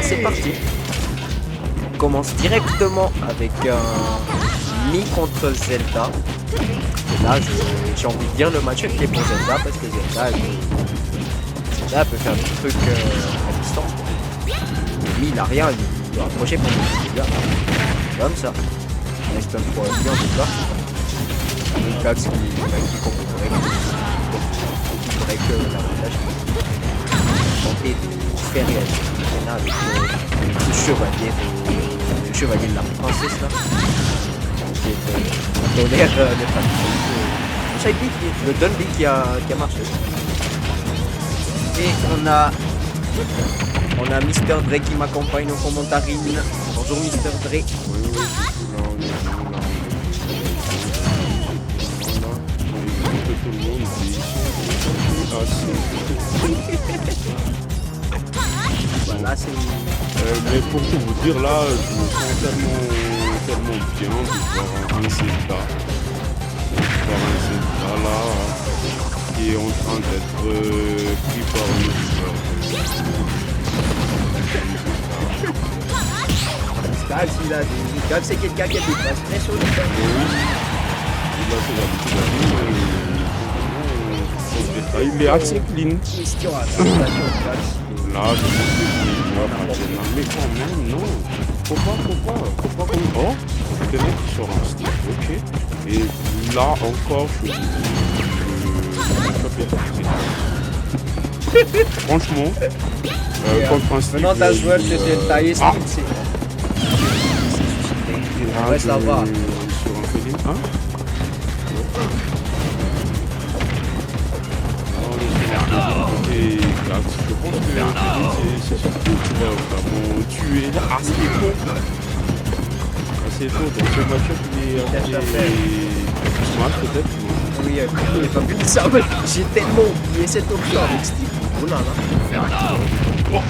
c'est parti. On commence directement avec un Mi contre Zelda. Et là, j'ai envie de dire le match est pour Zelda parce que Zelda peut faire des trucs à distance. Mi, il a rien, il doit approcher pour le dégâts. Comme ça. Next time pour lui en tout cas. Le Gax qui comprendrait que l'avantage. Tenter de faire réagir avec le chevalier de la princesse là. Qui est tonnerre de famille. Side beat, le dun beat qui a marché. Et on a Mr. Dre qui m'accompagne au commentarine. Bonjour Mr. Dre. Voilà, c'est... mais pour tout vous dire, là, je me sens tellement bien de voir un Zelda. Là, qui est en train d'être pris par un autre joueur. Gab, c'est quelqu'un qui a des bases très solides. Il est assez clean. Question à là, je pense que mais quand même, non. Faut pas comme... Oh, le mec sur un stick, ok. Et là encore, franchement, contre un stick... Maintenant, t'as joué que t'es taillé stick, c'est... Ouais, ça va. Sur un féline, hein? Et je pense que c'est surtout tu vas vraiment tuer là assez tôt. Assez tôt, donc ce match-up il est smart peut-être. Oui, il n'est pas fini ça, mais j'ai tellement oublié cette option avec Steve. Oh là là.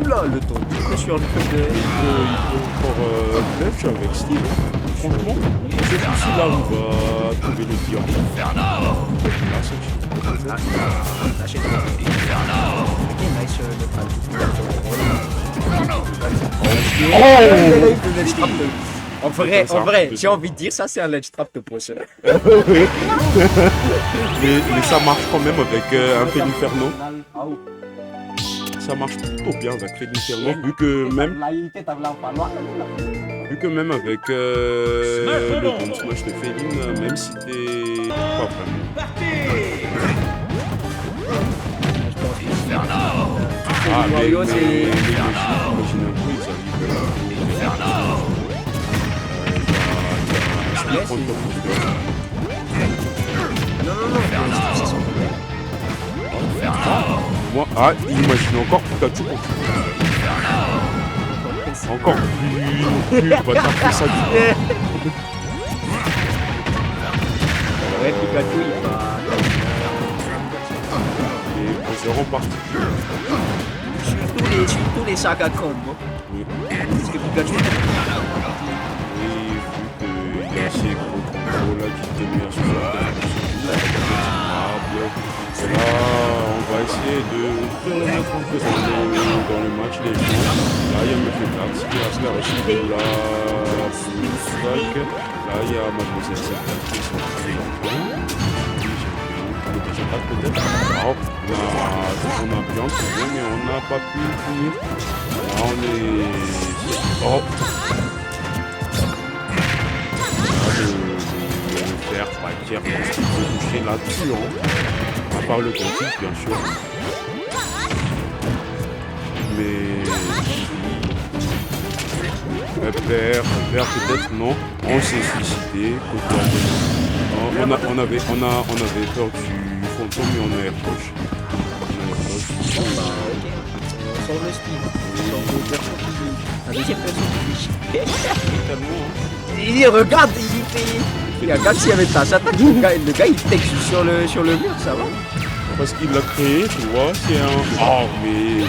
Oula, le ton. Sur le truc de... Encore clutch avec Steve. Franchement, je sais pas si là on va trouver le tir. Là, c'est en vrai, j'ai envie de dire ça, c'est un ledge trap de poche. Mais ça marche quand même avec un peu l'inferno. Ça marche plutôt bien avec l'inferno, vu que même avec le bon smash de Féline, même si t'es pas vraiment. Ah, mais imagine un coup, ils arrivent moi, imagine encore Pikachu. Encore plus, on va taper ça du coup. Ouais, Pikachu, il va... Et c'est reparti. Surtout les sacs à combo. Oui. Parce que Pikachu... Oui, vu qu'il y a assez gros combos là qui te met sur la là, on va essayer de remettre un peu dans le match les gens. Là, il y a M. qui reste là aussi de la stack. Là, il y a Mademoiselle Zelda qui est sortie peut-être. Alors, on a bien trouvé, mais on n'a pas pu finir. Là, on est... Oh! Le faire, Fakir, parce qu'il faut toucher là-dessus, hein. À part le quantique, bien sûr. Mais... Père peut-être, non. On s'est suicidé. On avait peur du fantôme, mais on a approché. Sur le speed. Sur le version la deuxième personne. Il regarde, il fait... Il regarde s'il y avait ta attaque, le gars il texte sur le mur, ça va. Parce qu'il l'a créé, tu vois, c'est un... Oh, mais...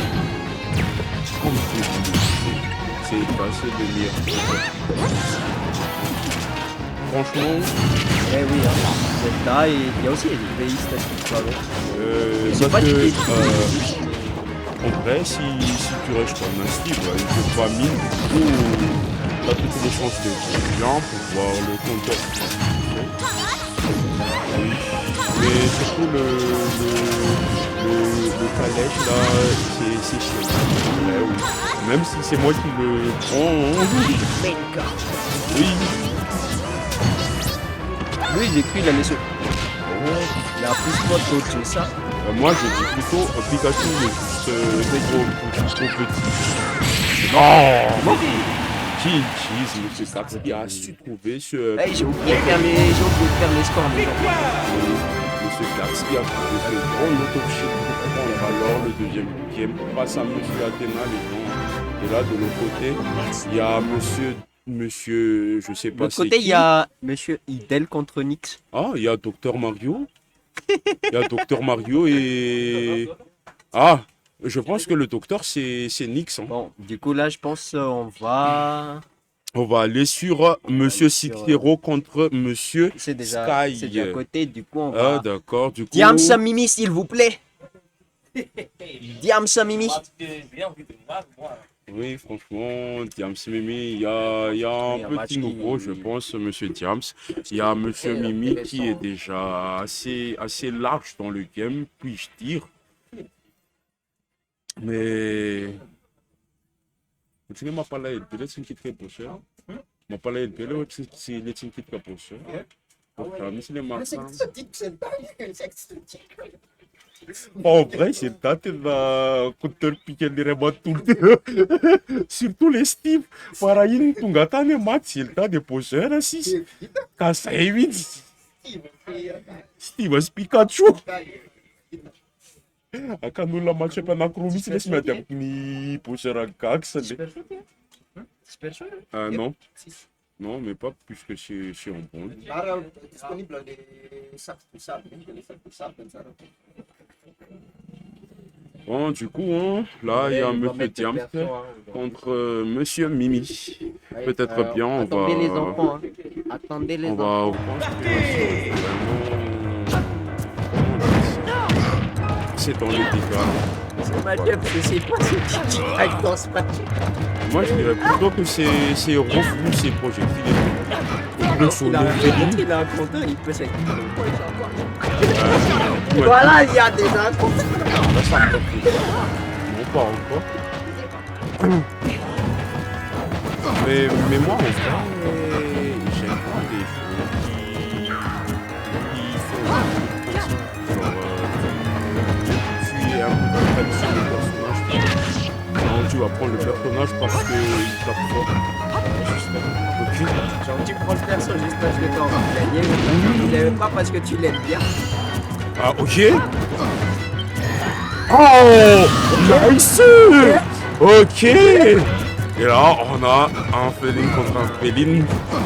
Comme c'est passé de lire. Franchement... Eh oui, Zelda, et il y a aussi les pays statiques, c'est pas En vrai, si tu restes en un style, il ne pas mine, du coup, tu as toutes les chances de bien pour voir le compteur. Oui. Mais surtout le calèche là, c'est chiant. Ouais, oui. Même si c'est moi qui le prends. Oui. Lui, j'ai cru, il a mis ce. Il a plus de d'autres que ça. Moi, je dis plutôt Pikachu, mais juste trop petit. Non. Cheese, monsieur Sax, il a su trouver ce... Hey, j'ai oublié de faire les scores des gens. Monsieur Sax, il a trouvé ce grand autochip pour prendre alors le deuxième game face à monsieur Athéna, les gens. Et là, de l'autre côté, il y a monsieur, je sais pas. De l'autre côté, il y a monsieur Idel contre Nyx. Ah, il y a Docteur Mario. Il y a Docteur Mario et... Ah, je pense que le docteur, c'est Nyx. Hein. Bon, du coup, là, je pense on va aller sur Monsieur Sekiro contre Monsieur c'est déjà Sky. à côté, du coup, on va... Ah, d'accord, du coup... Diamsa Mimi, s'il vous plaît. Diamsa Mimi. Oui, franchement, Diams Mimi, il y a un petit nouveau, je pense, Monsieur Diams. Il y a Monsieur Mimi qui est déjà assez large dans le game, puis-je dire. Mais... Tu ne m'as pas là, il est une petite réponse. Ma pas là, il est une petite réponse. En vrai, c'est le na kuter piquer les remats tout le temps. Surtout les Steve. Parayin, Tungata, ne mat, c'est le tas de poseurs assis. Quand ça évite. Steve, Pikachu. Akan nula match pa na Chromie, c'est les mettre ni poseur à Gax. Non. Non, mais pas plus que chez en bon. Bon, du coup, hein, là, il y a Monsieur Diams contre Monsieur Mimi. Peut-être bien, on va... Attendez les enfants, hein. Attendez les enfants. C'est dans les dégâts. C'est ma gueule, c'est pas ce qui dans ce match. Moi, je dirais plutôt que c'est reflux, c'est projectiles. Il a un compteur, il peut s'être... Voilà, il y a déjà un compteur. Non, pas encore. Mais moi, en vrai, j'aime pas les jeux qui font genre, tu es un peu comme sur le personnage. Non, tu vas prendre le personnage parce qu'il tape fort. Ok. Genre, tu prends le perso juste parce que t'as envie de gagner, mais tu l'aimes pas parce que tu l'aimes bien. Ah, ok. Oh, nice. Ok. Et là, on a un féline contre un féline.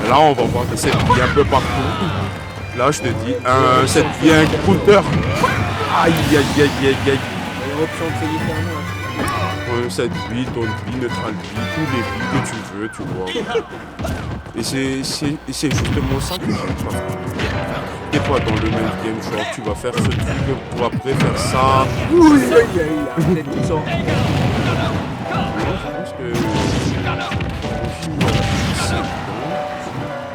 Là, on va voir que cette vie un peu partout. Là, je te dis, cette vie un counter. Aïe, aïe, aïe, aïe, aïe. Option de féline, cette vie, ton vie, neutrale vie, tous les vies que tu veux, tu vois. Et c'est justement ça que j'aime pas. T'es pas dans le même game, genre tu vas faire ce truc pour après faire ça. Oui, peut-être qu'ils sont... Je pense que...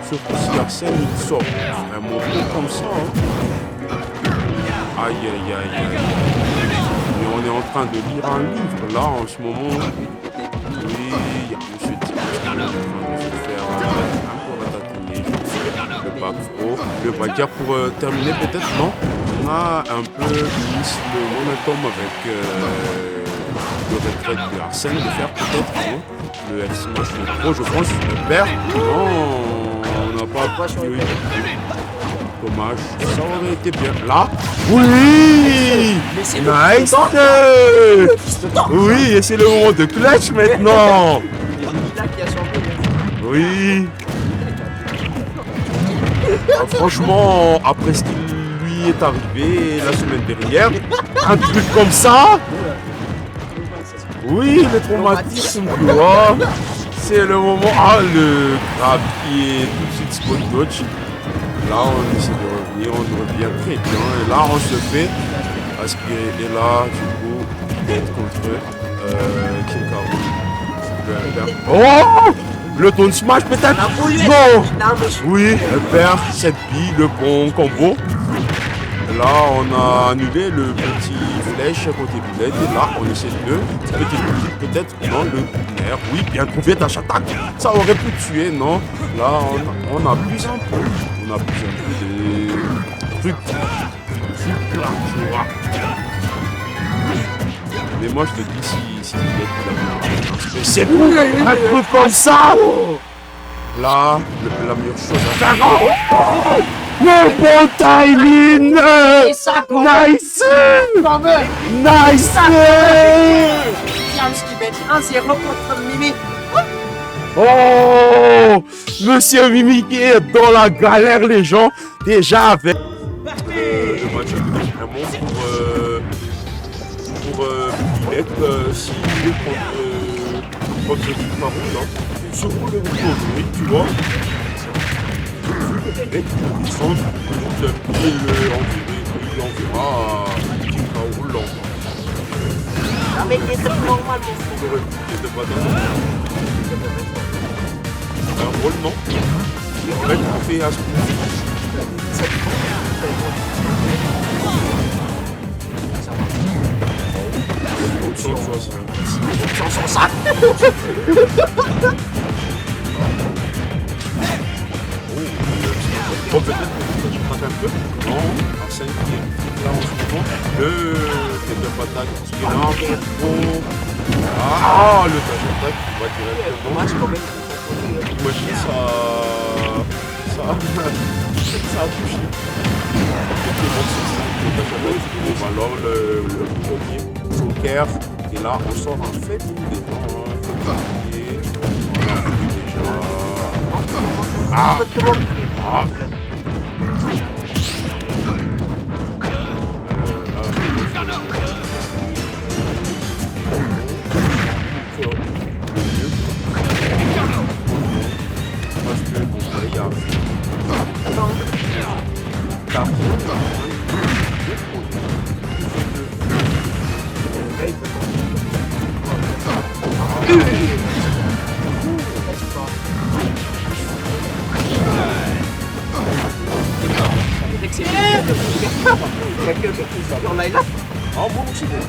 Surtout si Arsène il sort vraiment peu comme ça. Hein. Aïe, aïe, aïe, aïe. Mais on est en train de lire un livre là en ce moment. Oui, il y a Monsieur Dimas qui est en train de se faire encore tatiner le bac pro. Le bac pour terminer peut-être, non? On a un peu mis le momentum avec le retrait de Arsène de faire peut-être le F Smash Pro, je pense. Le père, non, on n'a pas priori. Dommage, ça aurait été bien. Là, oui, nice. Oui, et c'est le moment de clutch maintenant. Oui. Franchement, après ce qui lui est arrivé la semaine dernière, un truc comme ça. Oui, le traumatisme, tu vois. C'est le moment. Ah, le grab qui est tout de suite spot dodge. Là, on essaie de revenir, on revient très bien. Et là, on se fait aspirer. Et là, du coup, Billette contre King Carol. Oh! Le Tone Smash peut-être? Non! Oui, elle perd cette bille, le bon combo. Là, on a annulé le petit flèche côté Billette. Et là, on essaie de peut-être dans le nerf. Oui, bien trouvé Dash Attack. Ça aurait pu tuer, non? Là, on abuse un peu. On abuse un peu des trucs. Mais moi, je te dis, si Billette il a c'est pour un truc comme ça! Là, la meilleure chose à faire. Le bon timing! Nice! Nice! James qui met 1-0 contre Mimi. Oh! Monsieur Mimi qui est dans la galère, les gens, déjà avec. Le match est vraiment pour Billette, s'il est contre Maroon, hein. Surtout le niveau, oui, tu vois. Ils sont il enverra King Carol lent. Ah mais il était normal. Un rôle, non? Il aurait fait à ce coup. Bon, peut-être que tu craques un peu. Non, Arsène qui est là en ce moment. Le tête de patate qui est là. Oh. Ah, le dash attack qui va directement. Imagine ça a touché. Bon, alors le premier joker. Et là, on sort en fait des gens. Ah. Ah. Ah bon, c'est bien.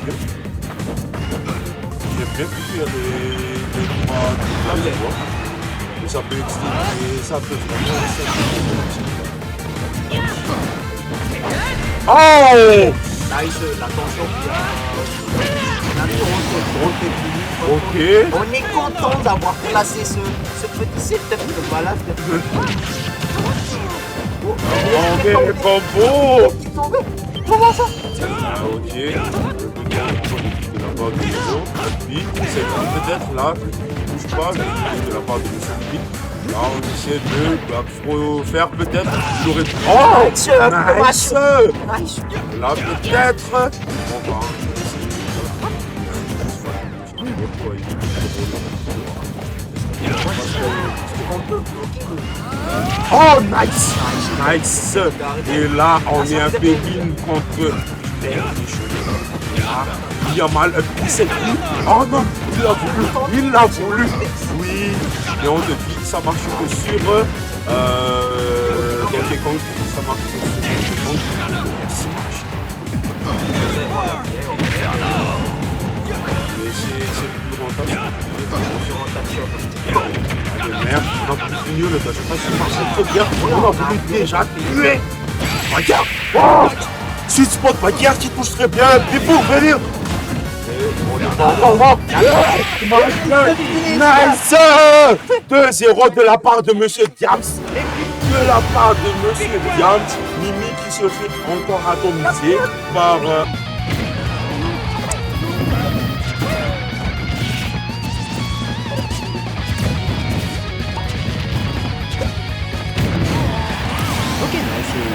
J'aime bien qu'il y a des droits de la voix. Mais ça peut expliquer, ça peut vraiment. Oh! Nice, l'attention Ok. On est content d'avoir placé ce petit setup de malade. Oh, mais le combo! Comment ça? Ah, ok. De la part de Léo. Puis, c'est peut-être là, je ne bouge pas, de la part de Monsieur Philippe. Là, on essaie de faire peut-être. Oh! Nice! Là, peut-être. On va oh, nice! Nice! Et là, on est un pékin contre il y a mal. C'est lui. Oh non! Il l'a voulu! Il l'a voulu! Oui! Et on te dit que ça marche que sur Donkey Kong. Ça marche que sur Donkey Kong. Mais c'est plus rentable. Merde, on a continué le dash attack, ça marchait trop bien. On a voulu déjà tuer. Regarde! Oh! Sweet spot, Baguerre qui touche très bien. Et pour venir. Nice! 2-0 de la part de Monsieur Diams. De la part de Monsieur Diams. Mimi qui se fait encore atomiser par.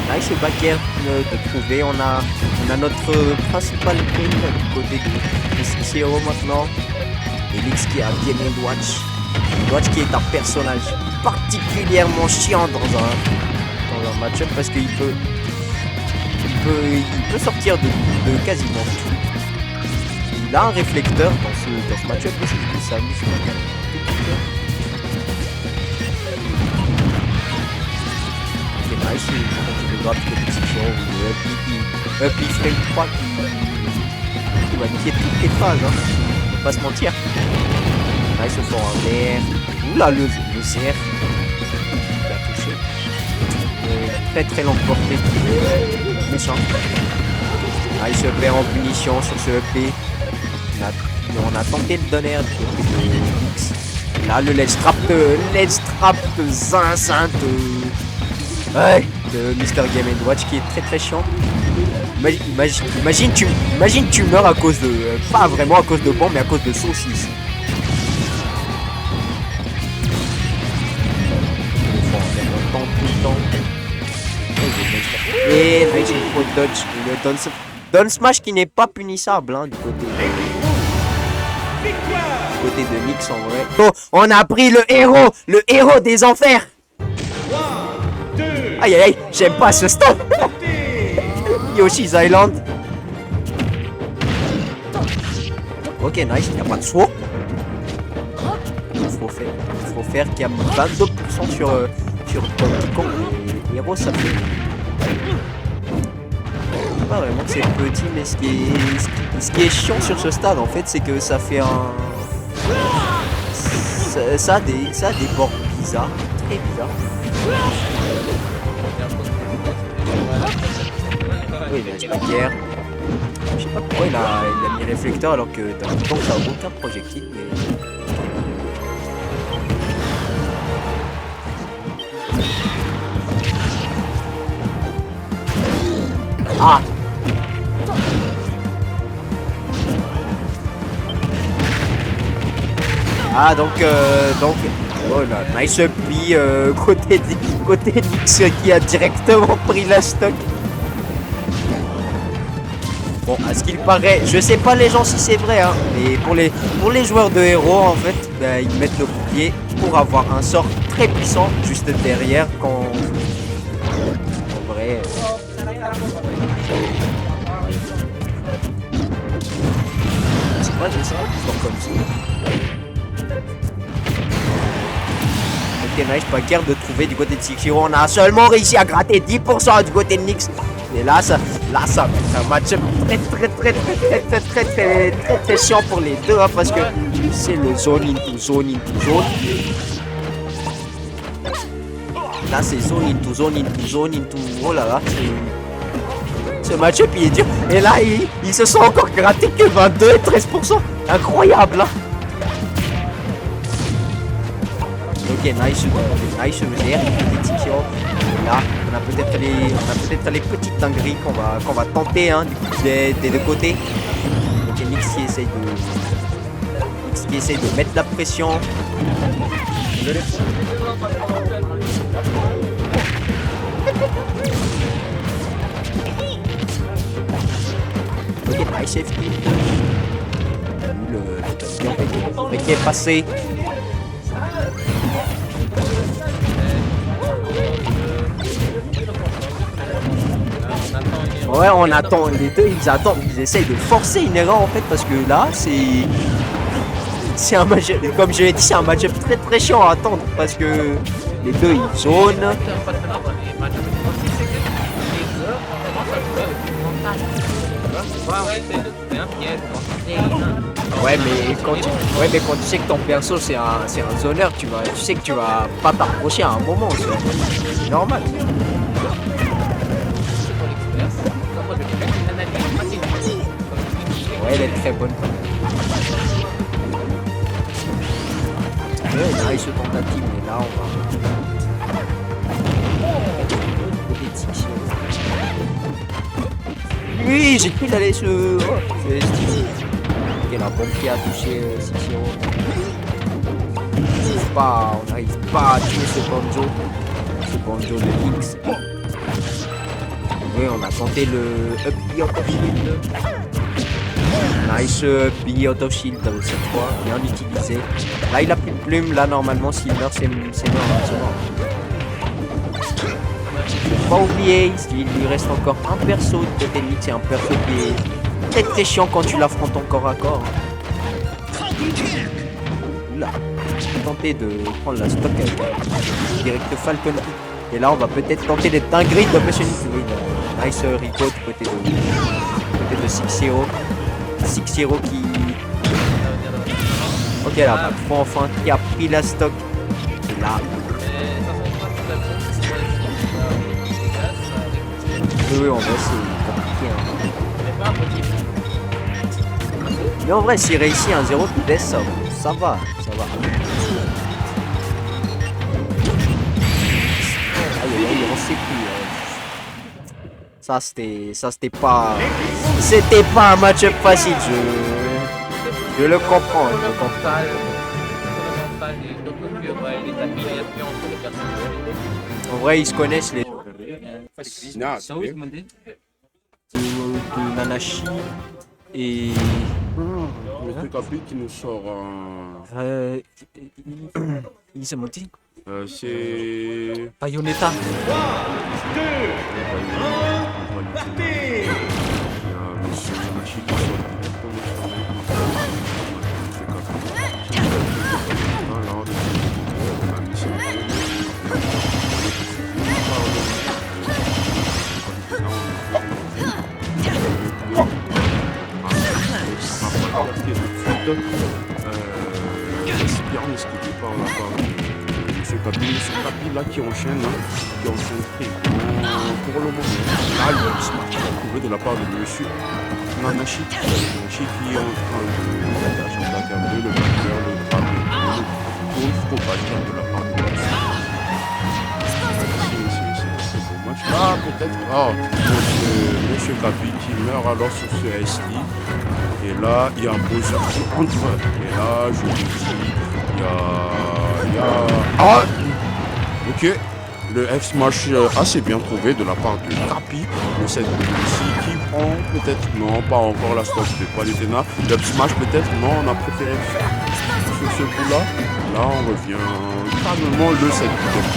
Nice backer de trouver. On a notre principal queen du côté de CCO maintenant. Elix qui a gagné Watch. Watch qui est un personnage particulièrement chiant dans un match-up parce qu'il peut sortir de quasiment tout. a un réflecteur dans ce match-up aussi, il s'amuse. Ok, nice, il continue de grave que le Up frame 3 qui va niquer toutes les phases, hein. Faut pas se mentir. Nice au fond en vert. Oula, le CR. Il a touché. Très très longue portée. Méchant. Nice upper en punition sur ce EP. On a tenté de donner un peu de X. Là, le ledge trap de Zinzin de Mr. Game & Watch qui est très très chiant. Imagine tu meurs à cause de... pas vraiment à cause de bombes, mais à cause de saucisses. Tout le temps. Et nice pro dodge. Le down smash qui n'est pas punissable, hein, du côté de Nyx en vrai. Bon, on a pris le héros des enfers. Aïe aïe aïe, j'aime pas ce stop. Yoshi's Island. Ok, nice, il n'y a pas de saut. Il faut faire qu'il y a 22% sur Donkey Kong. Les héros, ça fait. Pas vraiment que c'est petit, mais ce qui est chiant sur ce stade en fait, c'est que ça fait un. Ça a des bords bizarres, très bizarres. Oui, il a pas de guerre. Je sais pas pourquoi il a mis réflecteur alors que dans le temps ça a aucun projectile. Mais... Ah! Ah donc oh là, nice pli côté Nyx qui a directement pris la stock. Bon, à ce qu'il paraît, je sais pas les gens si c'est vrai, hein, mais pour les joueurs de héros en fait, bah, ils mettent le bouclier pour avoir un sort très puissant juste derrière quand en vrai. Je sais pas comme ça. Ok, nice, pas guère de trouver du côté de Sekiro. On a seulement réussi à gratter 10% du côté de Nyx. Et là, ça va être un match très chiant pour les deux, hein, parce que c'est le zone into zone. Là, c'est zone into. Oh là là, ce match-up il est dur. Et là, ils se sont encore grattés que 22 et 13%. Incroyable, hein. Ok, nice EGR. Là, on a peut-être les petites dingueries qu'on va tenter, hein, des deux côtés. Ok, Nyx qui essaye de mettre la pression. Ok, nice safety. Le mec qui est passé. Ouais, on attend, les deux ils attendent, ils essayent de forcer une erreur en fait parce que là c'est un match, comme je l'ai dit, c'est un match très très chiant à attendre parce que les deux ils zonent. Ouais mais quand tu sais que ton perso c'est un zoneur, tu sais que tu vas pas t'approcher à un moment, c'est normal. Ouais, elle est très bonne. Ouais, nice tentative, mais là on va. Oui, j'ai cru d'aller se. Oh, c'est stylé. Ok, la bombe qui a touché Sekiro. On n'arrive pas à tuer ce banjo de Nyx. Oui, on a tenté le up B auto shield. Nice B auto shield cette fois, bien utilisé. Là, il a plus de plume. Là, normalement, s'il meurt, c'est mort. Faut pas oublier, il lui reste encore un perso de côté Nyx et un perso qui est très chiant quand tu l'affrontes en corps à corps. Là, j'ai tenté de prendre la stock avec direct Falcon. Et là, on va peut-être tenter les dingueries de Monsieur Nitsugi. Nice Rico du côté de 6-0. 6-0 qui... Ok, là, Macron enfin qui a pris la stock. Et là... Oui, en vrai, c'est compliqué. Mais en vrai, s'il réussit un 0 de death, ça va. Aïe, on sait plus. Ça, c'était pas... C'était pas un match-up facile, je le comprends. En vrai, ils se connaissent les... de Nanashi et... Monsieur Capi qui nous sort un... Isamuti c'est... Bayonetta. Espérance qui départ là-bas. Monsieur Capi là qui enchaîne très bien pour le moment. Là, le smash trouvé de la part de monsieur Nanashi qui est en train d'attaquer le batteur, le drame, le gros batteur de la part de c'est bon match. Ah, peut-être, monsieur Capi qui meurt alors sur ce SD. Et là, il y a un Bowser qui entre. Et là, je vous dis, il y a... Ah! Ok. Le F-Smash assez bien trouvé de la part de Capi. Le set ici qui prend peut-être, non, pas encore la stock de Palutena. Le F-Smash peut-être, non, on a préféré le faire sur ce coup-là. Là, on revient calmement le set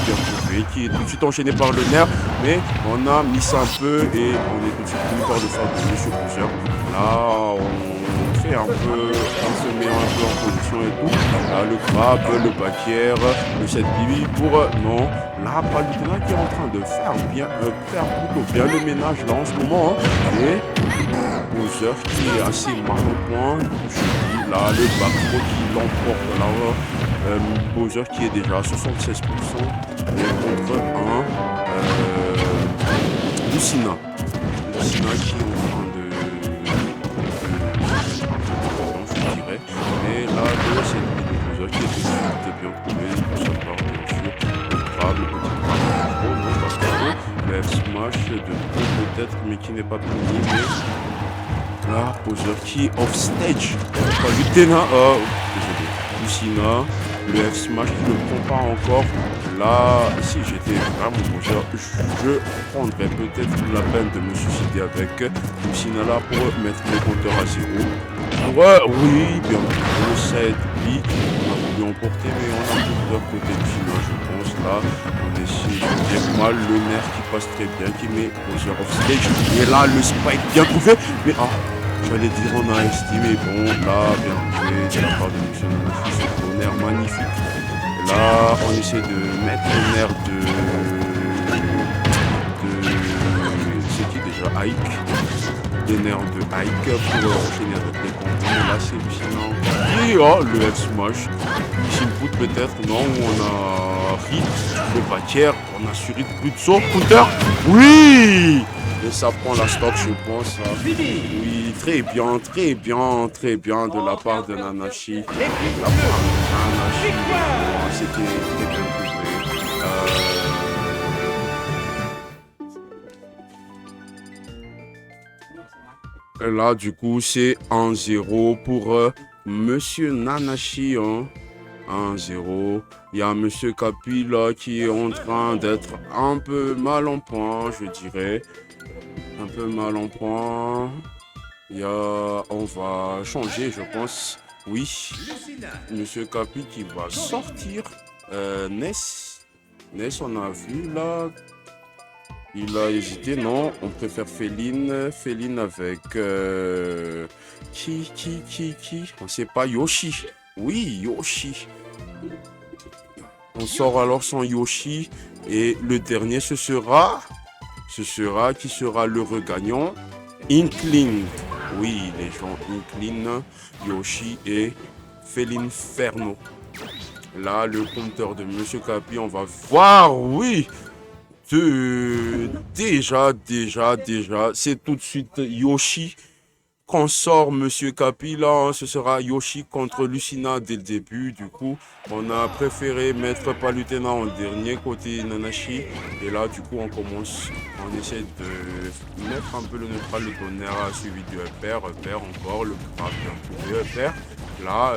bien trouvé qui est tout de suite enchaîné par le nerf. Mais on a mis ça un peu et on est tout de suite venu par le sort de Monsieur Bowser. Là, on fait un peu, on se met un peu en position et tout. Là, le grab, le back-air, le set bibi pour... non, là, Palutena qui est en train de faire plutôt bien le ménage là en ce moment. Hein. Et Bowser qui est assez mal au point. Là, le back qui l'emporte là. Bowser qui est déjà à 76% contre un Lucina. Lucina qui est en train de... je dirais. Et là, c'est Bowser qui est bien trouvé. Pour sa part, bien sûr. Le petit grave, le F-Smash de peut-être, mais qui n'est pas puni. Mais... là, Bowser qui est off-stage. Palutena, désolé. Lucina. Le F-Smash qui ne prend pas encore. Là, si j'étais vraiment Bowser, je prendrais peut-être la peine de me suicider avec Lucina là pour mettre les compteurs à zéro. Oui, bien le set, oui, on a voulu emporter, mais on a tout de côté Lucina, je pense. Là, on essaie de dire mal le nerf qui passe très bien, qui met Bowser off stage. Et là, le spike bien trouvé, mais j'allais dire on a estimé, bon, là, bien joué de la part de Lucina, ce nerf magnifique. Là, on essaie de mettre le nerf de c'est qui déjà Ike. Des nerfs de Ike pour enchaîner avec les combos. Là, c'est Lucina. Et le F-Smash. Input peut-être, non, on a hit le back-air, on a surhit plus de saut. Counter, oui! Et ça prend la stock, je pense. Oui, très bien de la part de Nanashi. C'était très bien joué. Là, du coup, c'est 1-0 pour Monsieur Nanashi. 1-0. Il y a Monsieur Capi là qui est en train d'être un peu mal en point, je dirais. Un peu mal en point. On va changer, je pense. Oui. Monsieur Capi qui va sortir. Ness, on a vu là. Il a hésité, non. On préfère Féline. Féline avec... Qui? On sait pas, Yoshi. Oui, Yoshi. On sort alors son Yoshi. Et le dernier, ce sera... Qui sera le regagnant? Inkling. Oui, les gens Inkling, Yoshi et Felinferno. Là, le compteur de Monsieur Capi, on va voir, oui. Déjà, c'est tout de suite Yoshi qu'on sort, Monsieur Capi. Là, ce sera Yoshi contre Lucina dès le début. Du coup, on a préféré mettre Palutena en dernier côté Nanashi. Et là, du coup, on commence, on essaie de mettre un peu le neutral, le tonnerre suivi du upper encore, le grave bien trouvé, upper. Là,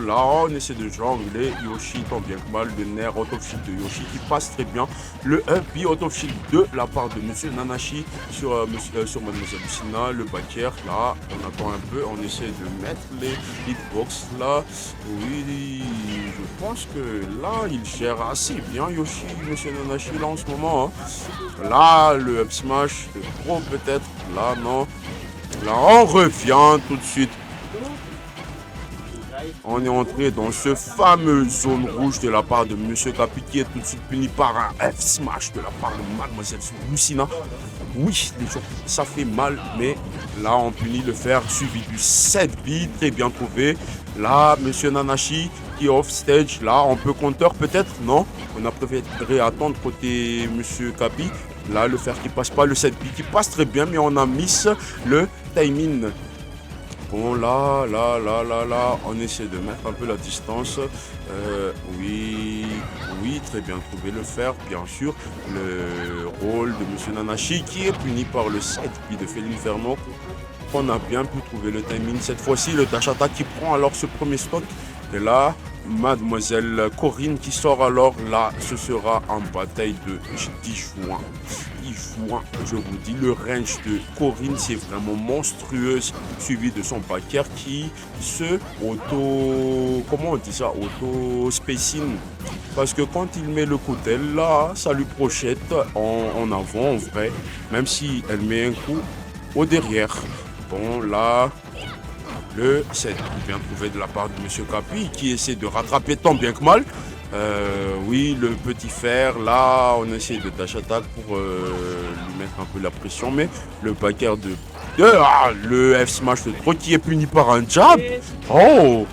là, on essaie de jongler. Yoshi tant bien que mal, le nerf out of shield de Yoshi qui passe très bien. Le up out of shield de la part de Monsieur Nanashi sur Mademoiselle Lucina. Le backer, là, on attend un peu. On essaie de mettre les hitbox là. Oui, je pense que là, il gère assez bien Yoshi, Monsieur Nanashi, là en ce moment. Hein. Là, le up smash, le pro peut-être. Là, non. Là, on revient tout de suite. On est entré dans ce fameux zone rouge de la part de Monsieur Capi qui est tout de suite puni par un F-smash de la part de Mademoiselle Lucina. Oui, ça fait mal, mais là on punit le fer suivi du 7B, très bien trouvé. Là, Monsieur Nanashi qui est off stage, là on peut counter peut-être, non? On a préféré attendre côté Monsieur Capi. Là, le fer qui passe pas, le 7B qui passe très bien, mais on a miss le timing. Bon, là, on essaie de mettre un peu la distance. Oui, très bien trouvé le fer, bien sûr. Le rôle de Monsieur Nanashi qui est puni par le 7B de Felinferno. On a bien pu trouver le timing. Cette fois-ci, le dash attack qui prend alors ce premier stock. Et là, Mademoiselle Corinne qui sort alors. Là, ce sera en bataille de 10 juin. Je vous dis, le range de Corinne, c'est vraiment monstrueuse, suivi de son backer qui se comment on dit ça, auto-spacing. Parce que quand il met le couteau là, ça lui projette en avant, en vrai, même si elle met un coup au derrière. Bon, là, le 7 bien trouvé de la part de Monsieur Capi qui essaie de rattraper tant bien que mal. Oui, le petit fer, là, on essaie de dash attack pour lui mettre un peu la pression, mais le backer de... le F-smash de trop qui est puni par un jab. Oh,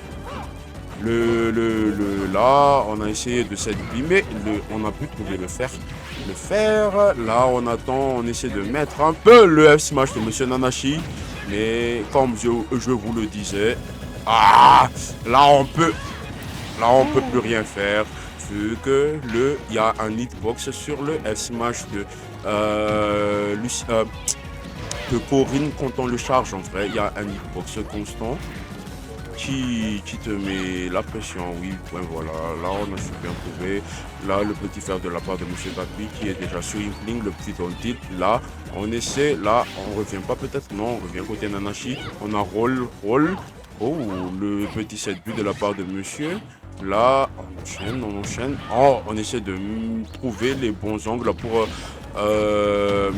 là, on a essayé de s'abîmer, mais on a pu trouver le fer. Le fer, là, on attend, on essaie de mettre un peu le F-smash de Monsieur Nanashi, mais comme je vous le disais, là, on peut plus rien faire vu que il y a un hitbox sur le F-smash de Corinne quand on le charge. En vrai, il y a un hitbox constant qui te met la pression. Oui, ouais, voilà, là on a super trouvé. Là, le petit fer de la part de Monsieur Capi qui est déjà sur Inkling, le petit on tilt. Là, on essaie, là, on revient pas peut-être, non, on revient côté Nanashi. On a roll. Oh, le petit 7 but de la part de Monsieur. Là, on enchaîne. Oh, on essaie de trouver les bons angles pour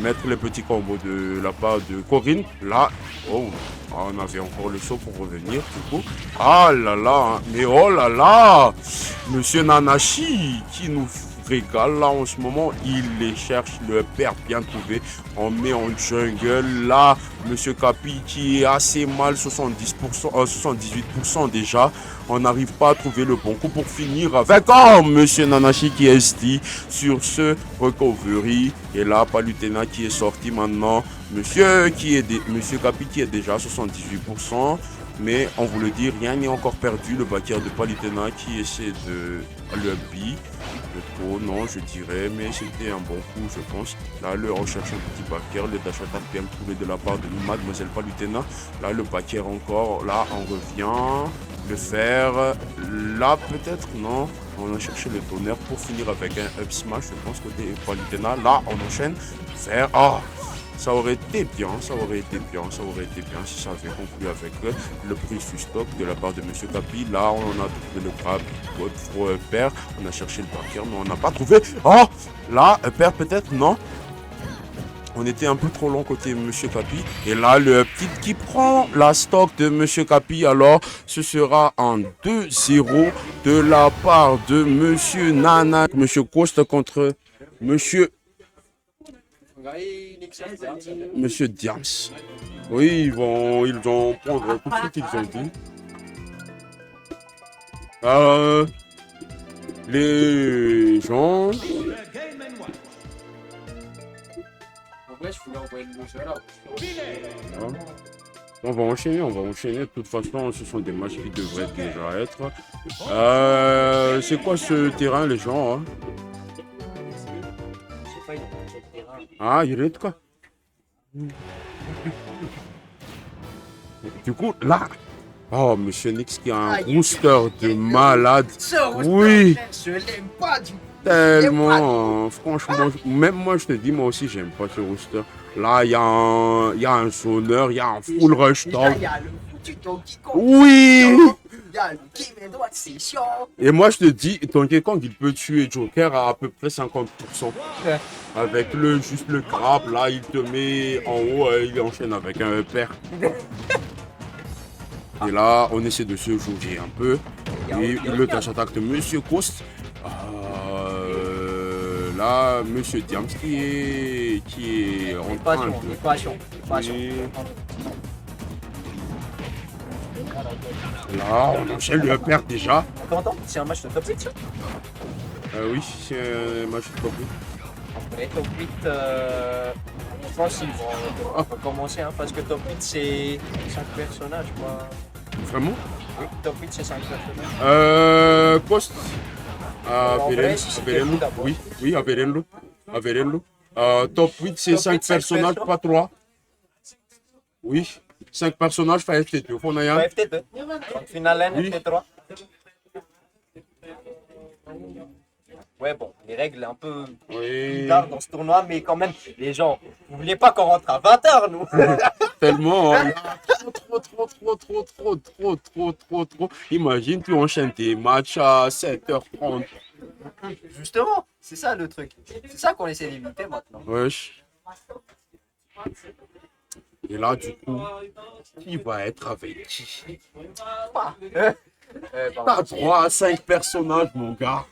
mettre les petits combos de la part de Corinne. Là, oh, on avait encore le saut pour revenir, du coup. Ah là là, mais oh là là, Monsieur Nanashi qui nous régale là en ce moment, il les cherche, le père bien trouvé. On met en jungle là, Monsieur Capi qui est assez mal, 70%, 78% déjà. On n'arrive pas à trouver le bon coup pour finir avec Monsieur Nanashi qui est ST sur ce recovery. Et là, Palutena qui est sorti maintenant. Monsieur Capi qui est déjà à 78%. Mais on vous le dit, rien n'est encore perdu. Le backer de Palutena qui essaie de le B. Trop, non, je dirais, mais c'était un bon coup, je pense. Là, on cherche un petit backer, le dash attack bien trouvé de la part de Mademoiselle Palutena. Là, le backer encore, là, on revient. Le fer, là, peut-être, non. On a cherché le tonnerre pour finir avec un up smash, je pense, côté Palutena. Là, on enchaîne. Fer, Ça aurait été bien, ça aurait été bien si ça avait conclu avec le prix du stock de la part de Monsieur Capi. Là, on a trouvé le grab, votre père. On a cherché le banquier, mais on n'a pas trouvé. Oh, là, père peut-être, non. On était un peu trop long côté Monsieur Capi. Et là, le petit qui prend la stock de Monsieur Capi. Alors, ce sera en 2-0 de la part de Monsieur Nana, Monsieur Coste contre Monsieur Diams. Oui, ils vont prendre tout ce qu'ils ont dit. Les gens. On va enchaîner. De toute façon, ce sont des matchs qui devraient déjà être. C'est quoi ce terrain, les gens, hein? Ah, il est quoi? Du coup, là. Oh, Monsieur Nix qui a un rooster de malade. Oui. Je l'aime pas du tout. Tellement, franchement, même moi je te dis, moi aussi j'aime pas ce rooster. Là, il y a un sonneur, il y a un full rush talk. Il y a le foutu Donkey Kong. Oui. Il y a le Game & Watch, c'est chiant. Et moi je te dis, Donkey Kong il peut tuer Joker à peu près 50%. Avec juste le grab, là il te met en haut, il enchaîne avec un père. Et là, on essaie de se jauger un peu. Et le dash attaque de Monsieur Coste. Là, Monsieur Diams qui est en train de... Là, on enchaîne le père déjà. Attends, c'est un match de top 8 oui, c'est un match de top 8. Les top 8, je pense qu'ils vont commencer, hein, parce que top 8 c'est 5 personnages, quoi. Vraiment? Oui, top 8 c'est 5 personnages. Coste. Oui, Averenlo. Top 8, c'est 5 personnages, pas 3. Oui, 5 personnages, pas FT2. On a un. FT2. Final N, oui. FT3. Ouais, bon, les règles un peu bizarres dans ce tournoi, mais quand même, les gens, vous voulez pas qu'on rentre à 20h, nous? Tellement, trop. Imagine, tu enchaînes tes matchs à 7h30. Justement, c'est ça le truc. C'est ça qu'on essaie d'éviter maintenant. Wesh. Et là, du coup, qui va être avec qui? T'as 3 à 5 personnages, mon gars.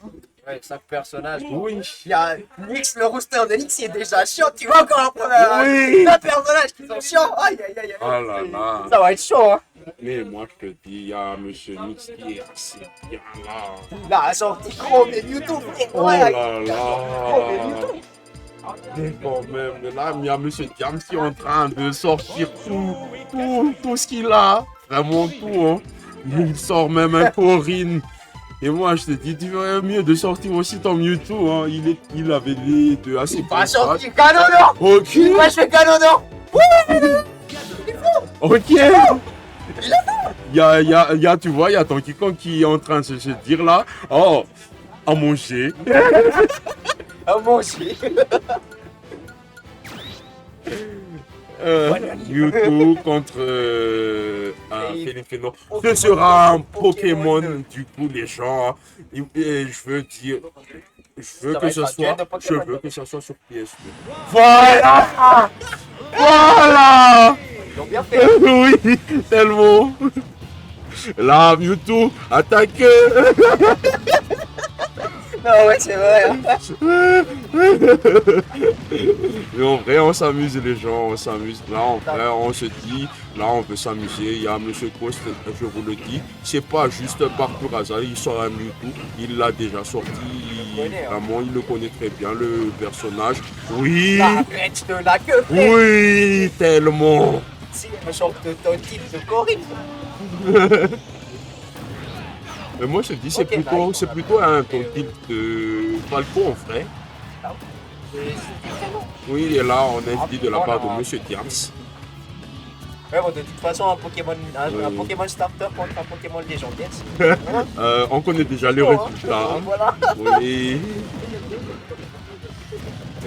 Ouais, 5 personnages. Oui. Il y a Nix, le rooster de Nix, il est déjà chiant. Tu vois encore un premier. 2 personnages qui sont chiants. Aïe. Oh là là. Ça va être chaud, hein. Mais moi, je te dis, il y a Monsieur Nix qui est assez bien là. Là, sorti Chrome et YouTube. Oh là là. Mais quand même, là, il y a Monsieur Diams qui est en train de sortir tout ce qu'il a. Vraiment tout, hein. Il sort même un Corinne. Et moi, je te dis, tu ferais mieux de sortir aussi ton Mewtwo. Hein. Il avait des deux assez bonnes. Il va sortir Canonor. Ok. Moi, je fais Canonor. Ok. Il y a, tu vois, il y a Donkey Kong qui est en train de se dire là, oh, à manger. À manger. Mewtwo contre Félix. Ce sera un Pokémon, du coup, les gens. Et je veux dire, je veux que ce soit sur PS2. Voilà! Ils ont bien fait. Oui, tellement. Là, Mewtwo, attaque. Non, ouais, c'est vrai. Hein. Mais en vrai, on s'amuse, les gens, on s'amuse. Là, en vrai, on se dit, là, on peut s'amuser. Il y a Monsieur Coste, je vous le dis, c'est pas juste par pur hasard. Il sort un Mewtwo, il l'a déjà sorti. Vraiment, il le connaît très bien, le personnage. Oui. Arrête de la queue. Oui, tellement. C'est un genre de type de Corinne. Mais moi je te dis, c'est plutôt un ton type de Falco en vrai. Oui, il est là, on a dit de la part de Monsieur Diams. Ouais, bon, de toute façon, un Pokémon starter contre un Pokémon légendaire. On connaît déjà les résultats. Voilà. Oui.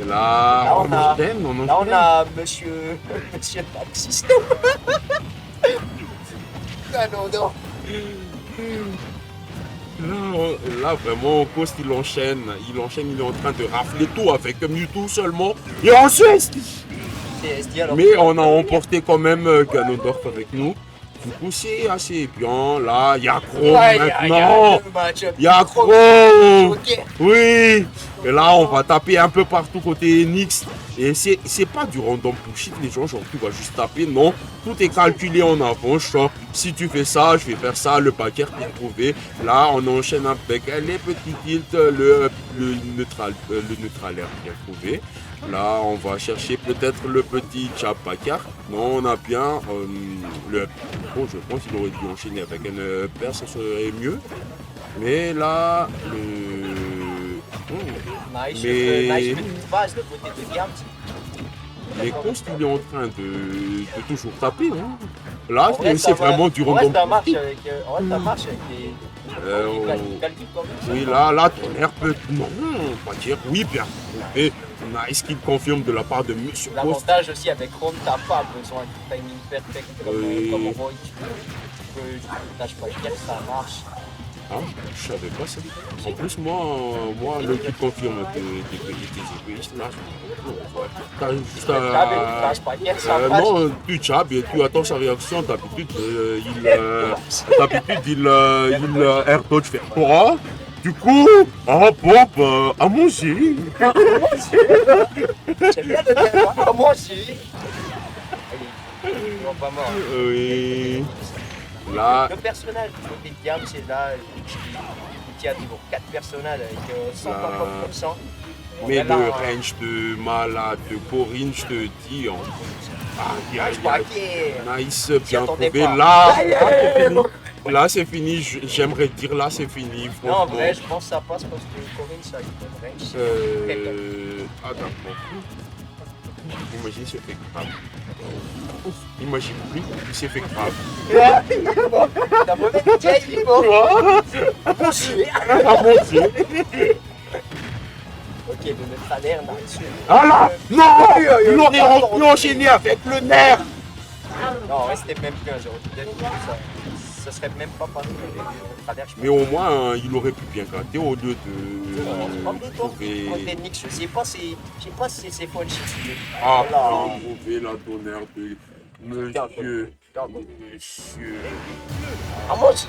Et là, Là, on enchaîne, on Là, on enchaîne. a monsieur Taxiste. Ah non, non. Là, vraiment, Coast, il enchaîne, il est en train de rafler tout avec Mewtwo seulement. Et ensuite, C'est SD, alors. mais on a emporté quand même Ganondorf avec nous. Du coup, c'est assez bien. Là, il y a Chrome maintenant. Il y a Chrome. Ok. Oui. Et là, on va taper un peu partout côté Nyx. Et c'est pas du random bullshit, les gens, genre tu vas juste taper. Non, tout est calculé en avance. Genre, si tu fais ça, je vais faire ça, le paquet est trouvé. Là, on enchaîne avec les petits tilts, le neutralaire bien trouvé. Là, on va chercher peut-être le petit Chapakar. Non, on a bien le. Oh, je pense qu'il aurait dû enchaîner avec un père, ça serait mieux. Mais là, le. Nice, Mais- nice petite base de côté de Gams. Mais Coast, il est en train de toujours taper. Hein. Là, En vrai, c'est ça va. vraiment du En vrai, random. ça marche avec, en vrai, ça marche avec les. on- calculs quand même. Oui, là, Tonnerre peut. Non, pas dire. Oui, bien. Et nice qu'il confirme de la part de Monsieur Coast. L'avantage aussi avec Chrome, t'as pas besoin du timing perfect Oui. comme Roy. Tu peux lâche pas dire que ça marche. Ah, je savais pas ça. En plus, moi le qui confirme tes égoïstes, là, t'as juste Lâche pas dire que ça marche. non, tu jabs et tu attends sa réaction. D'habitude, il air dodge fait quoi. Du coup, ah Bob, à manger. J'aime bien le terme. Ah, moi aussi. Allez, on va pas mort. Oui. Là, Le personnage du côté de Gams, c'est là qui a toujours 4 personnages avec 150%. mais Là, le range de malade de Corinne, je te dis, hein. Aïe, aïe, je crois aïe. qu'il Nice, bien attendais trouvé. pas. Là, Aïe, aïe, aïe. là c'est fini. J'aimerais dire là, c'est fini. Non, en Franchement. vrai, je pense que ça passe parce que Corinne, ça a une bonne range. Ah, d'accord. Imagine, il s'est fait grave. Imagine plus, il s'est fait grave. T'as mauvais DJ, il faut. Ah mon Dieu. Ok, le neutralaire là-dessus. Ah là, non, il aurait enchaîné avec le nerf. Non, en vrai, c'était même plus un 0 ça serait même pas passé le neutralaire. Mais au moins, il aurait pu bien gratter au lieu Côté de trouver. Nix, je sais pas si c'est fun shit. Ah, Voilà. trouver la tonnerre de monsieur. Monsieur. Ah, moi aussi.